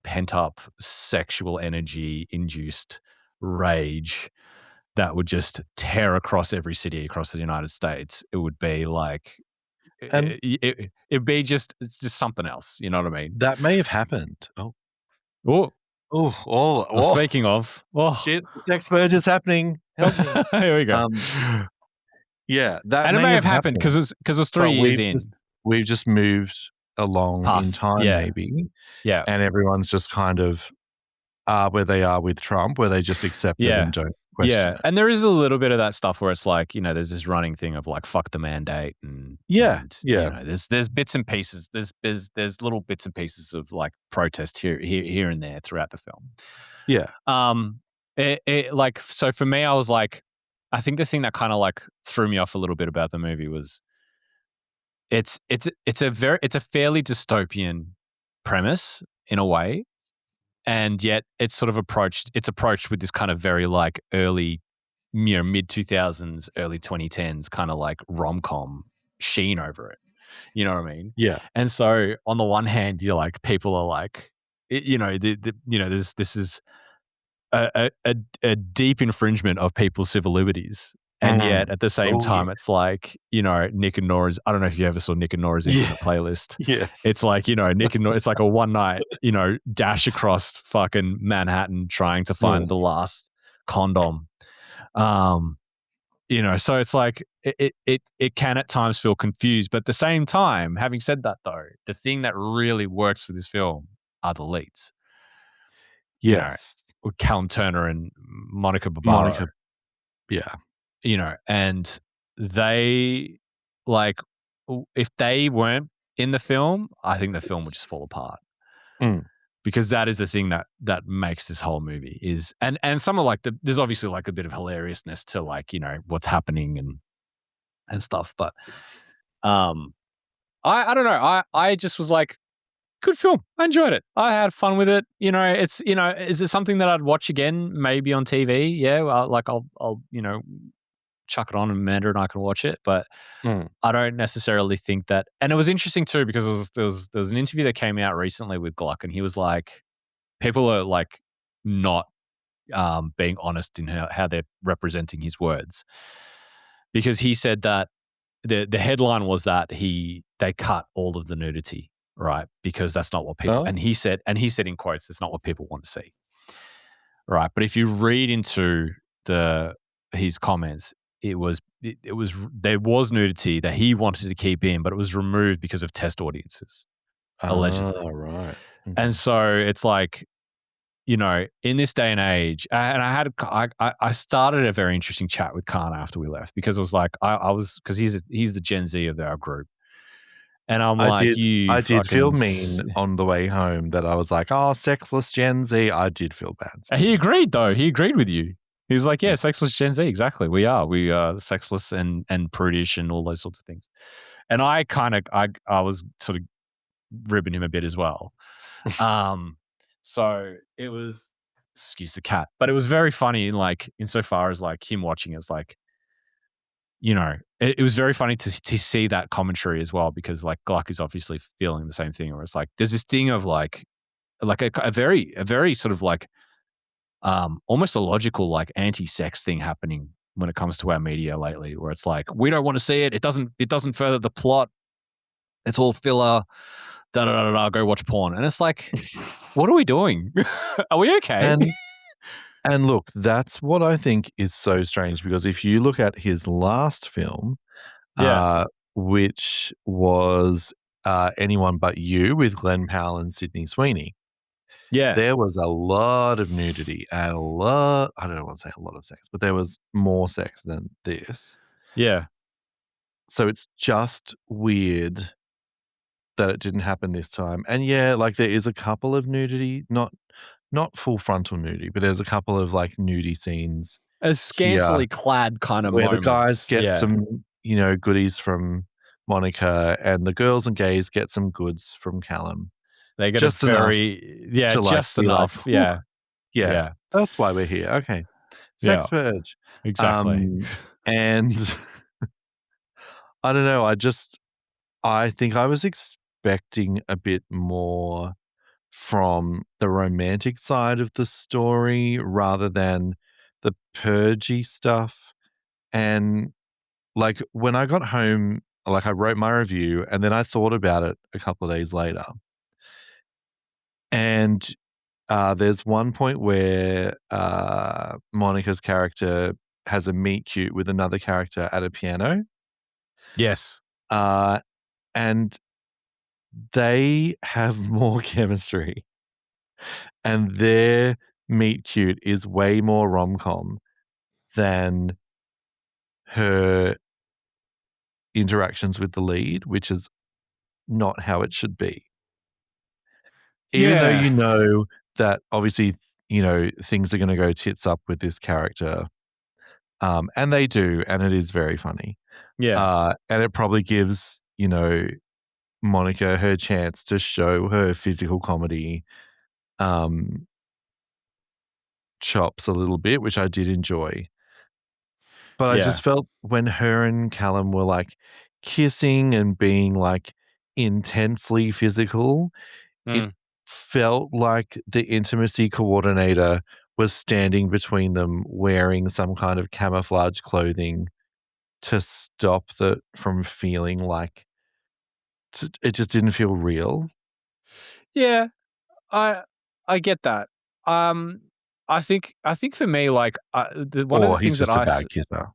pent up sexual energy induced rage that would just tear across every city across the United States. It would be like And it'd be just it's just something else. You know what I mean? that may have happened. Oh, Oh. Well, speaking of, shit, the sex purge is happening. Help me. here we go. Yeah, that And it may may have have happened happened, because it was 3 but years in we've just moved along in past. time Yeah. maybe, Yeah. and everyone's just kind of are where they are with Trump, where they just accept it Yeah. and don't question Yeah. it. And there is a little bit of that stuff where it's like, there's this running thing of like, fuck the mandate Yeah, and yeah, there's bits and pieces. There's little bits and pieces of like protest here and there throughout the film. yeah. Like, so for me, I was like, I think the thing that kind of like threw me off a little bit about the movie was it's a fairly dystopian premise in a way, and yet it's approached with this kind of very like early, mid 2000s, early 2010s kind of like rom-com sheen over it. You know what I mean? Yeah. And so on the one hand, you're like, people are like, this is a deep infringement of people's civil liberties. And yet at the same Oh, yeah. time, it's like, Nick and Nora's, I don't know if you ever saw Nick and Nora's Yeah. Infinite Playlist. Yes. It's like, Nick and Nora, it's like a one night, dash across fucking Manhattan trying to find the last condom. So it's like, it can at times feel confused. But at the same time, having said that though, the thing that really works for this film are the leads. Yes. With Callum Turner and Monica Barbaro. Monica, yeah. And they, like, if they weren't in the film, I think the film would just fall apart. Because that is the thing that makes this whole movie is, and some of like there's obviously like a bit of hilariousness to like, what's happening and stuff. But I don't know. I just was like, good film. I enjoyed it. I had fun with it. It's, is it something that I'd watch again, maybe on TV? Yeah. Well, like I'll, chuck it on and Amanda and I can watch it. But I don't necessarily think that. And it was interesting too, because there was an interview that came out recently with Gluck, and he was like, people are like not being honest in how they're representing his words, because he said that the headline was that they cut all of the nudity, right? Because that's not what people, and he said in quotes, it's not what people want to see. Right. But if you read into his comments, there was nudity that he wanted to keep in, but it was removed because of test audiences, allegedly. Right. And so it's like, in this day and age, and I started a very interesting chat with Khan after we left, because it was like, because he's the Gen Z of our group. And I'm like, I did feel mean on the way home that I was like, oh, sexless Gen Z. I did feel bad. He agreed though. He agreed with you. He was like, yeah, sexless Gen Z. Exactly. We are sexless and prudish and all those sorts of things. And I was sort of ribbing him a bit as well. So it was, excuse the cat, but it was very funny insofar as like him watching it. It's like, it was very funny to see that commentary as well, because like Gluck is obviously feeling the same thing, where it's like, there's this thing of like a very sort of like, almost a logical like anti-sex thing happening when it comes to our media lately, where it's like, we don't want to see it. It doesn't further the plot. It's all filler. Da da da da. Go watch porn. And it's like, what are we doing? Are we okay? And look, that's what I think is so strange, because if you look at his last film, which was Anyone But You with Glenn Powell and Sydney Sweeney. Yeah. There was a lot of nudity and I don't want to say a lot of sex, but there was more sex than this. Yeah. So it's just weird that it didn't happen this time. And yeah, like there is a couple of nudity, not full frontal nudity, but there's a couple of like nudie scenes. As scantily clad kind of where moments. the guys get some, goodies from Monica, and the girls and gays get some goods from Callum. They get just a very, to like just enough. Like, yeah. That's why we're here. Okay. Sex purge. Exactly. And I don't know. I think I was expecting a bit more from the romantic side of the story rather than the purgy stuff. And like when I got home, like I wrote my review and then I thought about it a couple of days later. And There's one point where Monica's character has a meet cute with another character at a piano. Yes. And they have more chemistry. And their meet cute is way more rom-com than her interactions with the lead, which is not how it should be. Even though Yeah. you know that obviously, things are gonna go tits up with this character, and they do, and it is very funny. Yeah. And it probably gives, Monica her chance to show her physical comedy, um, chops a little bit, which I did enjoy. But I Yeah. just felt when her and Callum were, like, kissing and being, like, intensely physical, it Mm. felt like the intimacy coordinator was standing between them wearing some kind of camouflage clothing to stop the from feeling like it just didn't feel real. Yeah. I I get that. Um, I think for me, like, one of the Or he's things that just a bad kisser.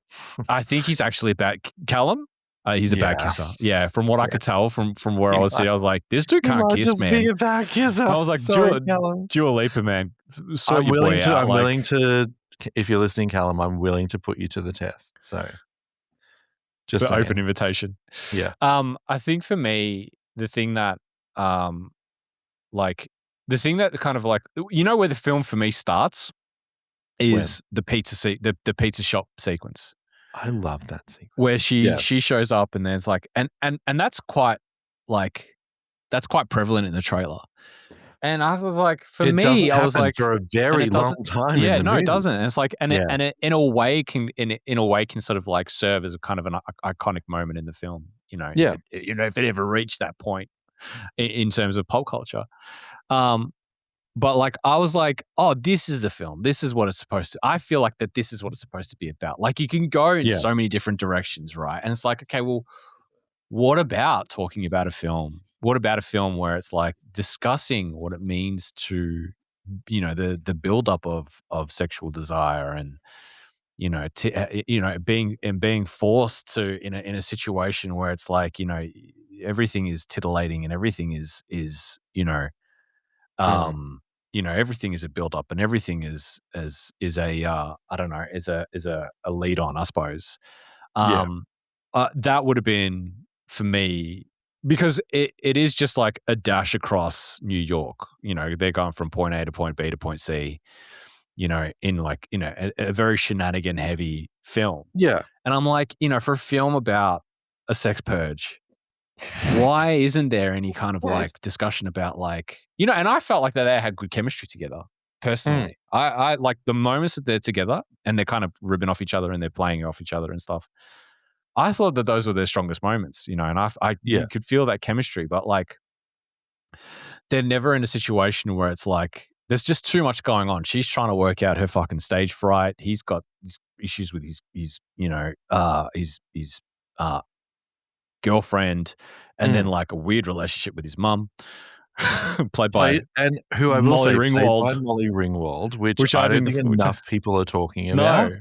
I think he's actually a bad Callum. He's a bad Yeah. kisser. Yeah, from what I Yeah. could tell from where He I was might sitting, I was like, this dude he can't might kiss, just be man. a bad kisser. I was like, Sorry, Callum. Dua Lipa, man, sort your boy out. I'm Like, willing to if you're listening, Callum, I'm willing to put you to the test. So, just the open saying. invitation. Yeah. I think for me, the thing that, um, like, the thing that kind of like, where the film for me starts When? is the pizza shop sequence. I love that sequence. Where she Yeah. shows up and there's like and that's quite like that's quite prevalent in the trailer. And I was like, for It doesn't me, I was happen like, for a and very it long doesn't. time in Yeah, the no, it movie. doesn't. And it's like, Yeah. it in a way can sort of like serve as a kind of an iconic moment in the film. Yeah. If it ever reached that point in terms of pop culture. But like I was like, oh, this is the film. This is what it's supposed to. I feel like that this is what it's supposed to be about. Like you can go in Yeah. so many different directions, right? And it's like, okay, well, what about talking about a film? What about a film where it's like discussing what it means to, the buildup of sexual desire and being forced to in a situation where it's like everything is titillating and everything is. Mm. Everything is a build up and everything is a I don't know, is a lead on, I suppose. Yeah. That would have been for me because it is just like a dash across New York. They're going from point A to point B to point C, in like, a very shenanigan heavy film. Yeah. And I'm like, for a film about a sex purge, why isn't there any kind of like discussion about like, and I felt like that they had good chemistry together personally. I like the moments that they're together and they're kind of ribbing off each other and they're playing off each other and stuff. I thought that those were their strongest moments, and you could feel that chemistry, but like they're never in a situation where it's like, there's just too much going on. She's trying to work out her fucking stage fright. He's got these issues with his girlfriend, and then like a weird relationship with his mum, played by and who I will Molly say played by Ringwald, Molly Ringwald, which I I don't didn't. think enough people are talking about. No,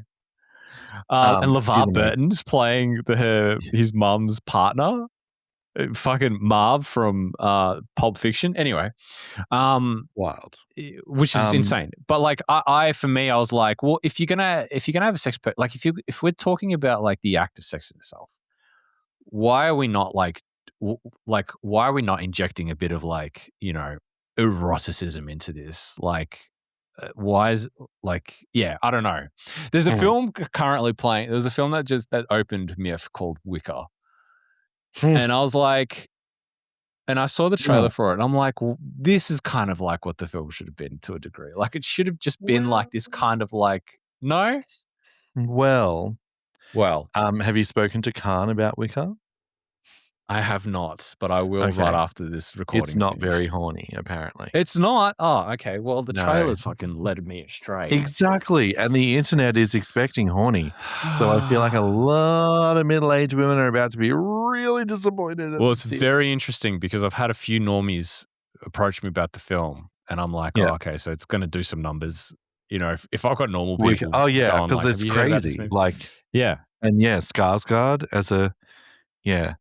and She's LeVar amazing. Burton's playing his mum's partner, fucking Marv from Pulp Fiction. Anyway, Wild. which is insane. But like, for me, I was like, well, if you're gonna have a sex, like if we're talking about like the act of sex in itself, why are we not like why are we not injecting a bit of like eroticism into this? Like, why is like, yeah, I don't know. There's a film currently playing. There was a film that opened MIF called Wicker, and I was like, and I saw the trailer for it, and I'm like, well, this is kind of like what the film should have been to a degree. Like, it should have just been like this kind of like, no. Well, Well, have you spoken to Khan about Wicker? I have not, but I will right Okay. after this recording. It's not very horny, apparently. It's not? Oh, okay. Well, the No. trailer fucking led me astray. Exactly, and the internet is expecting horny. So I feel like a lot of middle-aged women are about to be really disappointed. Well, it's very interesting because I've had a few normies approach me about the film, and I'm like, Yeah. "Oh, okay, so it's gonna do some numbers." You know, if I've got normal We c people Oh, yeah, going 'cause like, "Have it's you heard about this crazy, movie?" like Yeah. and yeah, Skarsgård as a yeah,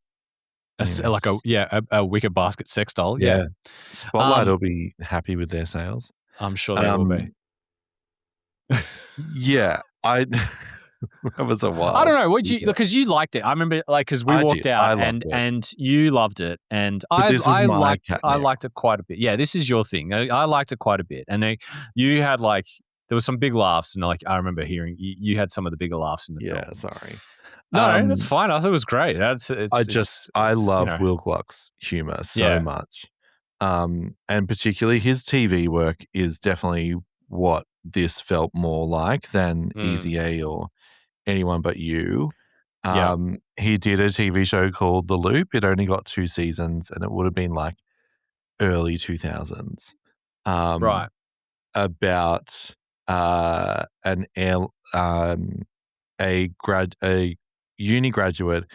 A you s know, like a yeah, a wicker basket sex doll, yeah. yeah. Spotlight Um, will be happy with their sales. I'm sure they will be. Um, yeah, I that was a I don't wild know, would you teaser. because you liked it. I remember, like, because we I walked did, out I loved it, and you loved it, and but this is my I catnip. liked it quite a bit. Yeah, this is your thing. I liked it quite a bit, and you had, like there was some big laughs, and, like, I remember hearing you had some of the bigger laughs in the Yeah, film. sorry. No, that's Um, fine. I thought it was great. That's I you love know. Will Gluck's humor so Yeah. much, and particularly his TV work is definitely what this felt more like than Mm. Easy A or Anyone But You. Yeah. He did a TV show called The Loop. It only got 2 seasons, and it would have been, like, early 2000s, Right. about, an air a uni graduate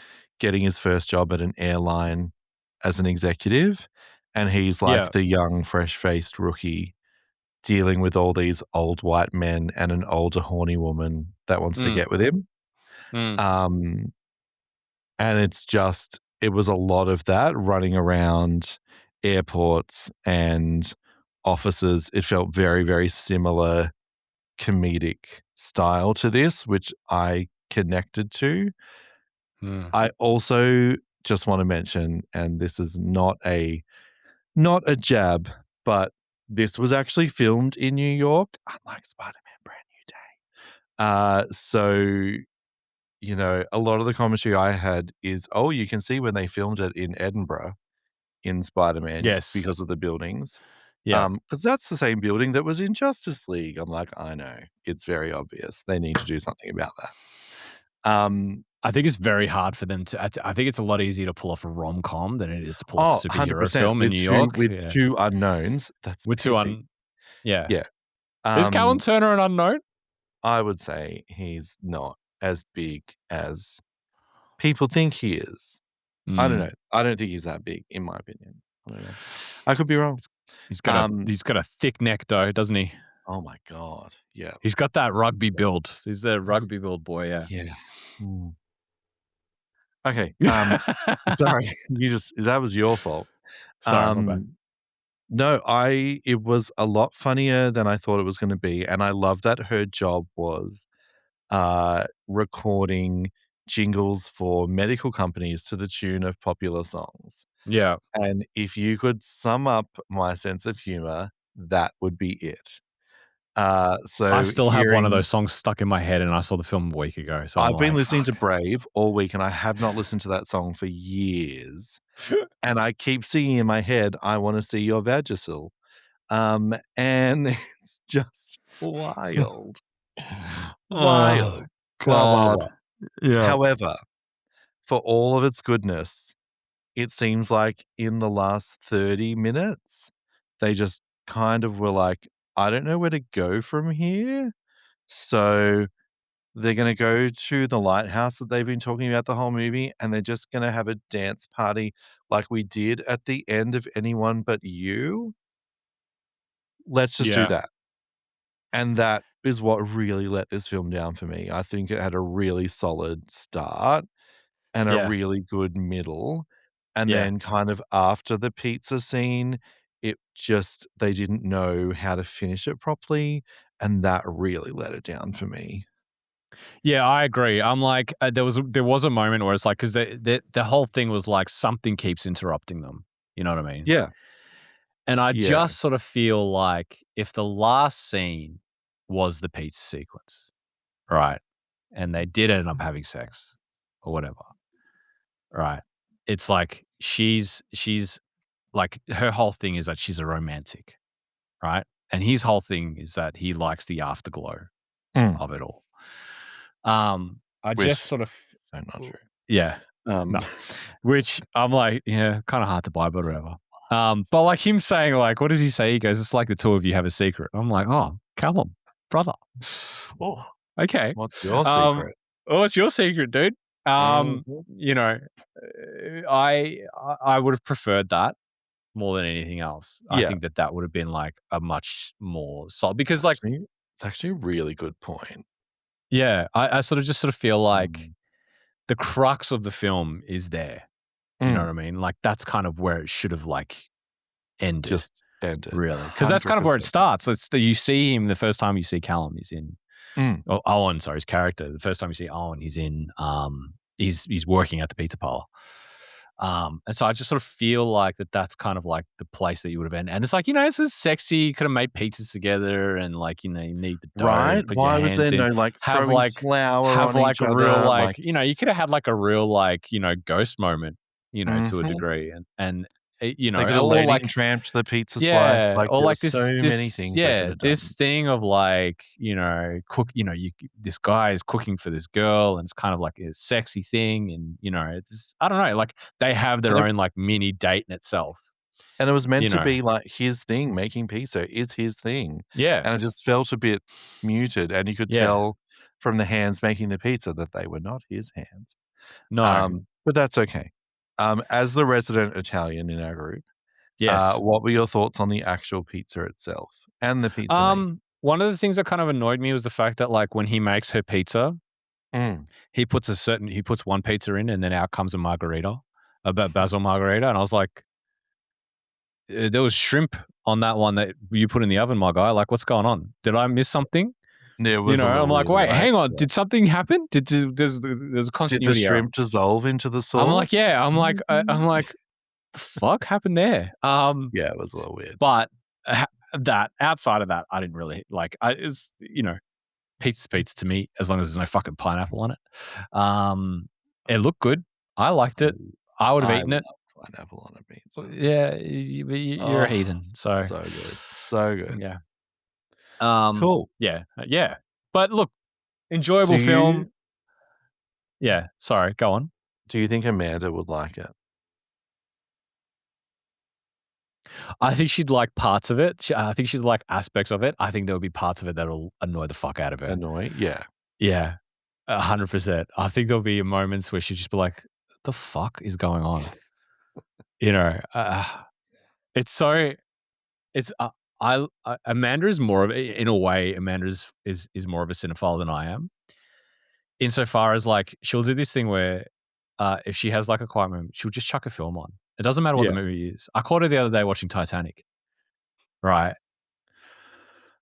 getting his first job at an airline as an executive, and he's Yeah. like the young, fresh-faced rookie dealing with all these old white men and an older horny woman that wants to Mm. get with him. Mm. Um, and it was a lot of that running around airports and offices. It felt very, very similar comedic style to this, which I connected to. Mm. I also just want to mention, and this is not a jab, but this was actually filmed in New York, unlike Spider-Man: Brand New Day. So, you know, a lot of the commentary I had is, "Oh, you can see when they filmed it in Edinburgh in Spider-Man Yes. because of the buildings." Yeah. Because that's the same building that was in Justice League. I'm like, "I know. It's very obvious. They need to do something about that." I think it's very hard for them to I think it's a lot easier to pull off a rom-com than it is to pull off a Oh, superhero 100% film in New York. with Yeah. 2 unknowns, that's With two piss easy. un Yeah. Yeah. Is Callum Um, Turner an unknown? I would say he's not as big as people think he is. I don't know. Mm. I don't think he's that big, in my opinion. I don't know. I could be wrong. Um, He's got a thick neck though, doesn't he? oh my god. Yeah. He's got that rugby He does. build. He's a rugby build boy, yeah. Yeah. Mm. Okay, sorry. That was your fault. Sorry, my bad. Um, no, it was a lot funnier than I thought it was gonna be, and I love that her job was recording jingles for medical companies to the tune of popular songs. Yeah. And if you could sum up my sense of humor, that would be it. I So still have one of hearing those songs stuck in my head, and I saw the film a week ago, so I'm I've been like, listening to "Fuck." Brave all week, and I have not listened to that song for years. And I keep singing in my head, "I wanna see your Vagisil." And it's just wild. Oh, Wild. Blah, blah, god. blah. Yeah. However, for all of its goodness, it seems like in the last 30 minutes, they just kind of were like, "I don't know where to go from here." So, they're gonna go to the lighthouse that they've been talking about the whole movie, and they're just gonna have a dance party like we did at the end of Anyone But You. Let's just do Yeah. that. And that is what really let this film down for me. I think it had a really solid start and a Yeah. really good middle, and Yeah. then kind of after the pizza scene, it just they didn't know how to finish it properly, and that really let it down for me. Yeah, I agree. I'm like, there was a moment where it's like, 'cause the whole thing was like something keeps interrupting them. You know what I mean? Yeah, And I yeah. just sort of feel like if the last scene was the pizza sequence, right? And they did end up having sex or whatever, right? It's like she's like her whole thing is that she's a romantic, right? And his whole thing is that he likes the afterglow Mm. of it all. I just Which sort of so not true. yeah, Um, no. Which I'm like, yeah, kind of hard to buy, but whatever. But like him saying, like, what does he say? He goes, "It's like the two of you have a secret." I'm like, "Oh, Callum, brother." Oh, okay. what's your Um, secret? what's your secret, dude? Mhm. You know, I would have preferred that. more than anything else. I Yeah. think that would have been, like, a much more solid It's because, like actually it's actually a really good point. yeah, I sort of feel like Mm. the crux of the film is there. You know Mm. what I mean? Like, that's kind of where it should have, like, ended, Just ended. really, because that's kind of where it 100%. starts. It's the you see him the first time you see Callum, he's in Mm. oh, Owen, sorry, his character. The first time you see Owen, he's in, he's working at the pizza parlor. And so I just sort of feel like that's kind of like the place that you would have ended. And it's like, this is sexy. You could have made pizzas together and like, you need the dough to Right? put your Why was hands there in. no, like, Have throwing like flour have on like each a real other? like, Like you could have had like a real like, ghost moment, to a mhm. degree. And They could have or lady and like tramped the pizza slice, yeah, like, or there like was so many things they could have this done. thing of like, cook, this guy is cooking for this girl and it's kind of like a sexy thing and it's I don't know, like they have And their it own like mini date in itself, and it was meant you to know. be, like, his thing, making pizza is his thing, Yeah. and it just felt a bit muted, and you could Yeah. tell from the hands making the pizza that they were not his hands. No. But that's okay. As the resident Italian in our group, Yes. what were your thoughts on the actual pizza itself and the pizza making? One of the things that kind of annoyed me was the fact that like when he makes her pizza, Mm. he puts one pizza in and then out comes a margarita, a basil margarita, and I was like, there was shrimp on that one that you put in the oven, my guy. Like, what's going on? Did I miss something? It was a I'm little like, weird, wait, right? hang on. Yeah. Did something happen? There's a Did the continuity error. shrimp dissolve into the I'm like, sauce? yeah. Mhm. I'm like, the fuck happened there? Yeah, it was a little weird. But that outside of that, I didn't really like. It's pizza's pizza to me as long as there's no fucking pineapple on it. It looked good. I liked it. Ooh, I would have I eaten it. love pineapple on a pizza. Yeah, you're a Oh, heathen. So so good, so good. yeah. Cool. Yeah, yeah. But look, Do enjoyable you film. Yeah, sorry, go on. do you think Amanda would like it? I think she'd like parts of it. I think she'd like aspects of it. I think there would be parts of it that'll annoy the fuck out of her. Annoy? Yeah. Yeah, 100%. I think there'll be moments where she'll just be like, "The fuck is going on?" You know, it's so it's Amanda is more of in a way. Amanda is more of a cinephile than I am. Insofar as like she'll do this thing where if she has like a quiet moment, she'll just chuck a film on. It doesn't matter what the Yeah. movie is. I caught her the other day watching Titanic, right?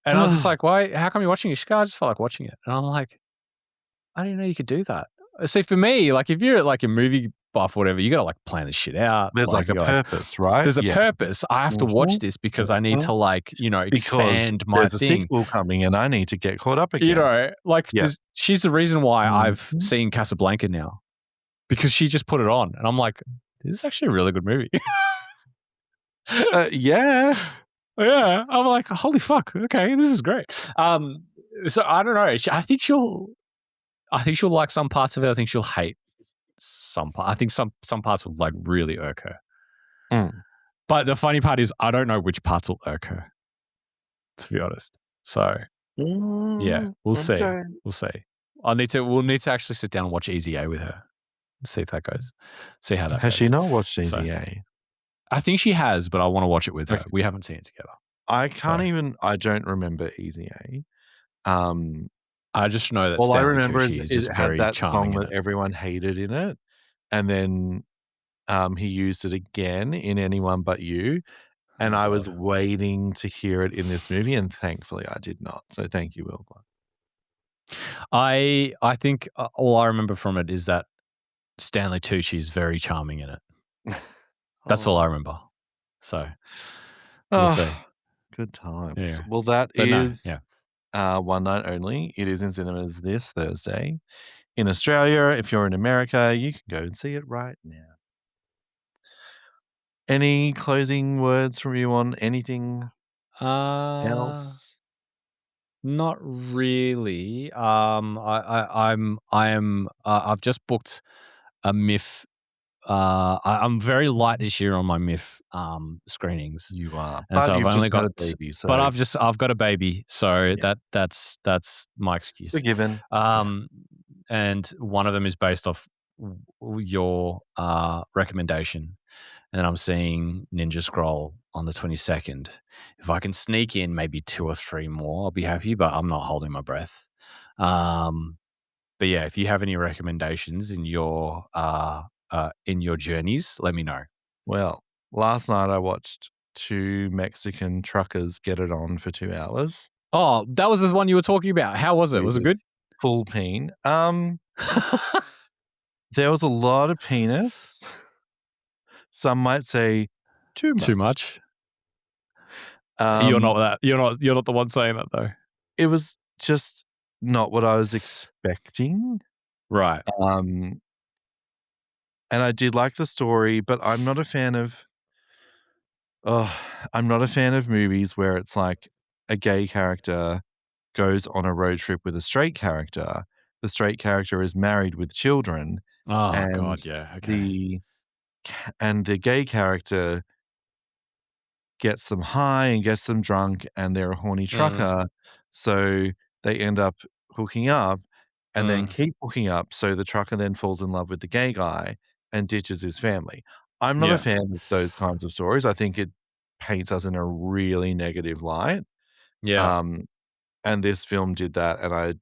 And I was just like, "Why? How come you're watching it?" She goes, "I just felt like watching it." And I'm like, "I didn't know you could do that." See, for me, like if you're like a movie buff, or whatever, you gotta like plan this shit out. There's, Like like, a you like, purpose, right? there's a Yeah. purpose. I have to watch Mhm, this because I need mhm. to like Because expand my there's a thing. sequel coming and I need to get caught up again. Like Yeah. she's the reason why I've Mhm. seen Casablanca now because she just put it on, and I'm like, this is actually a really good movie. Yeah. Yeah, I'm like, holy fuck, okay, this is great. So I don't know. I think she'll like some parts of it. I think she'll hate some part. I think some parts will like really irk her. Mm. But the funny part is, I don't know which parts will irk her, to be honest. So yeah, we'll see. Okay. We'll see. We'll need to actually sit down and watch Easy A with her. See if that goes. See how that Has she goes. not watched So Easy A? I think she has, but I want to watch it with her. Okay. We haven't seen it together. I So don't remember Easy A. I just know that All I Stanley remember is Tucci is it just had very that charming song in that it. everyone hated in it, and then, he used it again in Anyone But You, and Oh I was god. waiting to hear it in this movie, and thankfully I did not. So thank you, Will Gluck. I think all I remember from it is that Stanley Tucci is very charming in it. That's all I Oh. remember. So we'll see. Oh, good times. Yeah. Well, that But no, is, yeah. One Night Only. It is in cinemas this Thursday. In Australia, if you're in America, you can go and see it right now. Any closing words from you on anything Uh else? Not really. I've just booked a MIF. I'm very light this year on my MIF screenings, You are, and but so I've you've only just had got. a baby, But so I've got a baby, so yeah, that's my excuse. forgiven. Yeah. Um, and one of them is based off your recommendation, and I'm seeing Ninja Scroll on the 22nd. If I can sneak in maybe 2 or 3 more, I'll be happy, but I'm not holding my breath. But yeah, if you have any recommendations in your journeys, let me know. Well, last night I watched 2 Mexican truckers get it on for 2 hours Oh, that was the one you were talking about. How was it? Was it with good? full peen. There was a lot of penis. Some might say too Too much. much? Um, You're not the one saying that though. it was just not what I was expecting. Right. Um, and I did like the story, but oh, I'm not a fan of movies where it's like a gay character goes on a road trip with a straight character. The straight character is married with children, Oh and god, yeah, okay. the gay character gets them high and gets them drunk, and they're a horny Mm, trucker, so they end up hooking up and then mm, keep hooking up, so the trucker then falls in love with the gay guy and ditches his family. I'm not a yeah, fan of those kinds of stories. I think it paints us in a really negative light, yeah, um, and this film did that, and I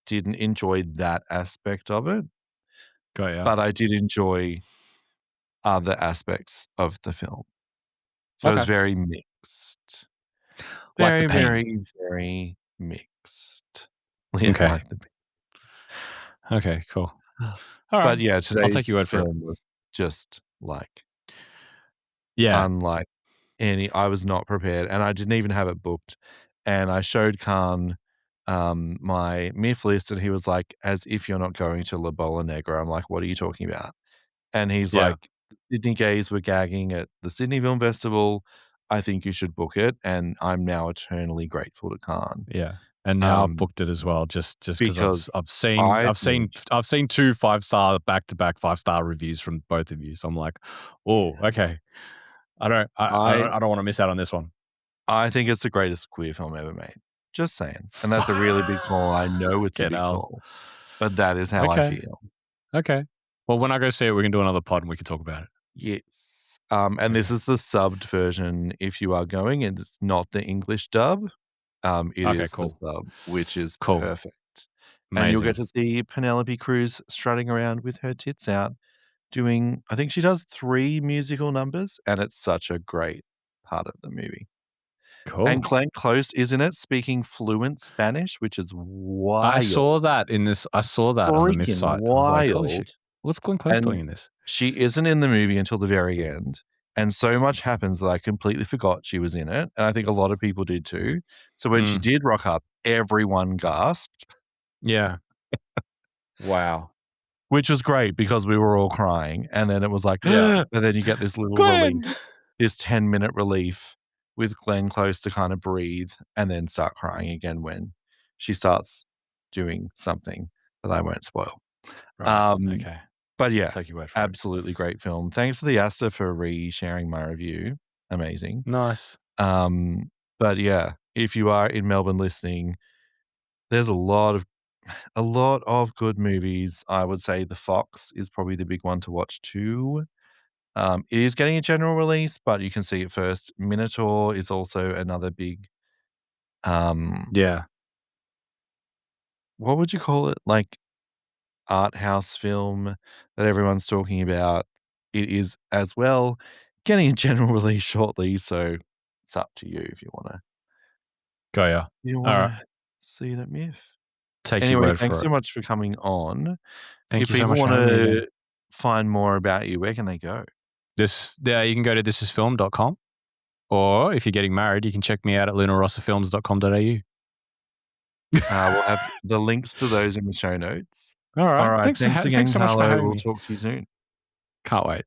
didn't enjoy that aspect of it, got ya. but I did enjoy other aspects of the film. So it was Okay. very mixed. Like the Very, pain. very, very mixed. Yeah, Okay. like the Okay, cool. Alright. but yeah, I'll take today's your word for it. film was just, like, Yeah, unlike any I was not prepared, and I didn't even have it booked, and I showed Khan, my MIF list, and he was like, "As if you're not going to La Bola Negra." I'm like, "What are you talking about?" And he's yeah, like, "Sydney gays were gagging at the Sydney Film Festival. I think you should book it," and I'm now eternally grateful to Khan, yeah. And now I've um, booked it as well just because because I've I seen think I've seen 2 5-star back-to-back 5-star reviews from both of you, so I'm like, "Oh, okay. I I don't wanna miss out on this one." I think it's the greatest queer film ever made. Just saying, and that's a really big call. I know it's a Fucking big hell. call, but that is how I Okay, feel. okay. Well, when I go see it, we can do another pod and we can talk about it. Yes. And this Okay. is the subbed version if you are going, and it's not the English dub. It Okay, is the cool. sub, which is Cool. perfect. And you'll get Amazing. to see Penelope Cruz strutting around with her tits out doing I think she does 3 musical numbers, and it's such a great part of the movie. And Cool. Glenn Close is in it speaking fluent Spanish, which is wild, I saw that on the MIF freaking site. I was like, "Holy shit. wild. What's Glenn Close doing And in this?" she isn't in the movie until the very end, and so much happens that I completely forgot she was in it, and I think a lot of people did too. So when she Mm. did rock up, everyone gasped, Yeah. Wow. which was great because we were all crying, and then it was like, Yeah. and then you get this little relief, Glenn! this 10-minute relief with Glenn Close to kind of breathe and then start crying again when she starts doing something that I won't spoil. Right. Um, Okay. but I'll yeah, take your word for it. absolutely great film. Thanks to the Asta for re-sharing my review. Amazing. Nice. Um, but yeah, if you are in Melbourne listening, there's a lot of good movies. I would say The Fox is probably the big one to watch too. It is getting a general release, but you can see it first. Minotaur is also another big, um, Yeah. what would you call it? Like art house film that everyone's talking about. It is as well getting a general release shortly, so it's up to you if Got ya. you Alright. wanna see it at MIF. Take your Anyway, word thanks for so it. much for coming on. Thank If you so people much for having me again. wanna find more about you, where can they go? You can go to thisisfilm.com, or if you're getting married, you can check me out at lunarossafilms.com.au. We'll have the links to those in the show notes. Alright. Alright, thanks again, Thanks so much for Carlo. having We'll me. talk to you soon. Can't wait.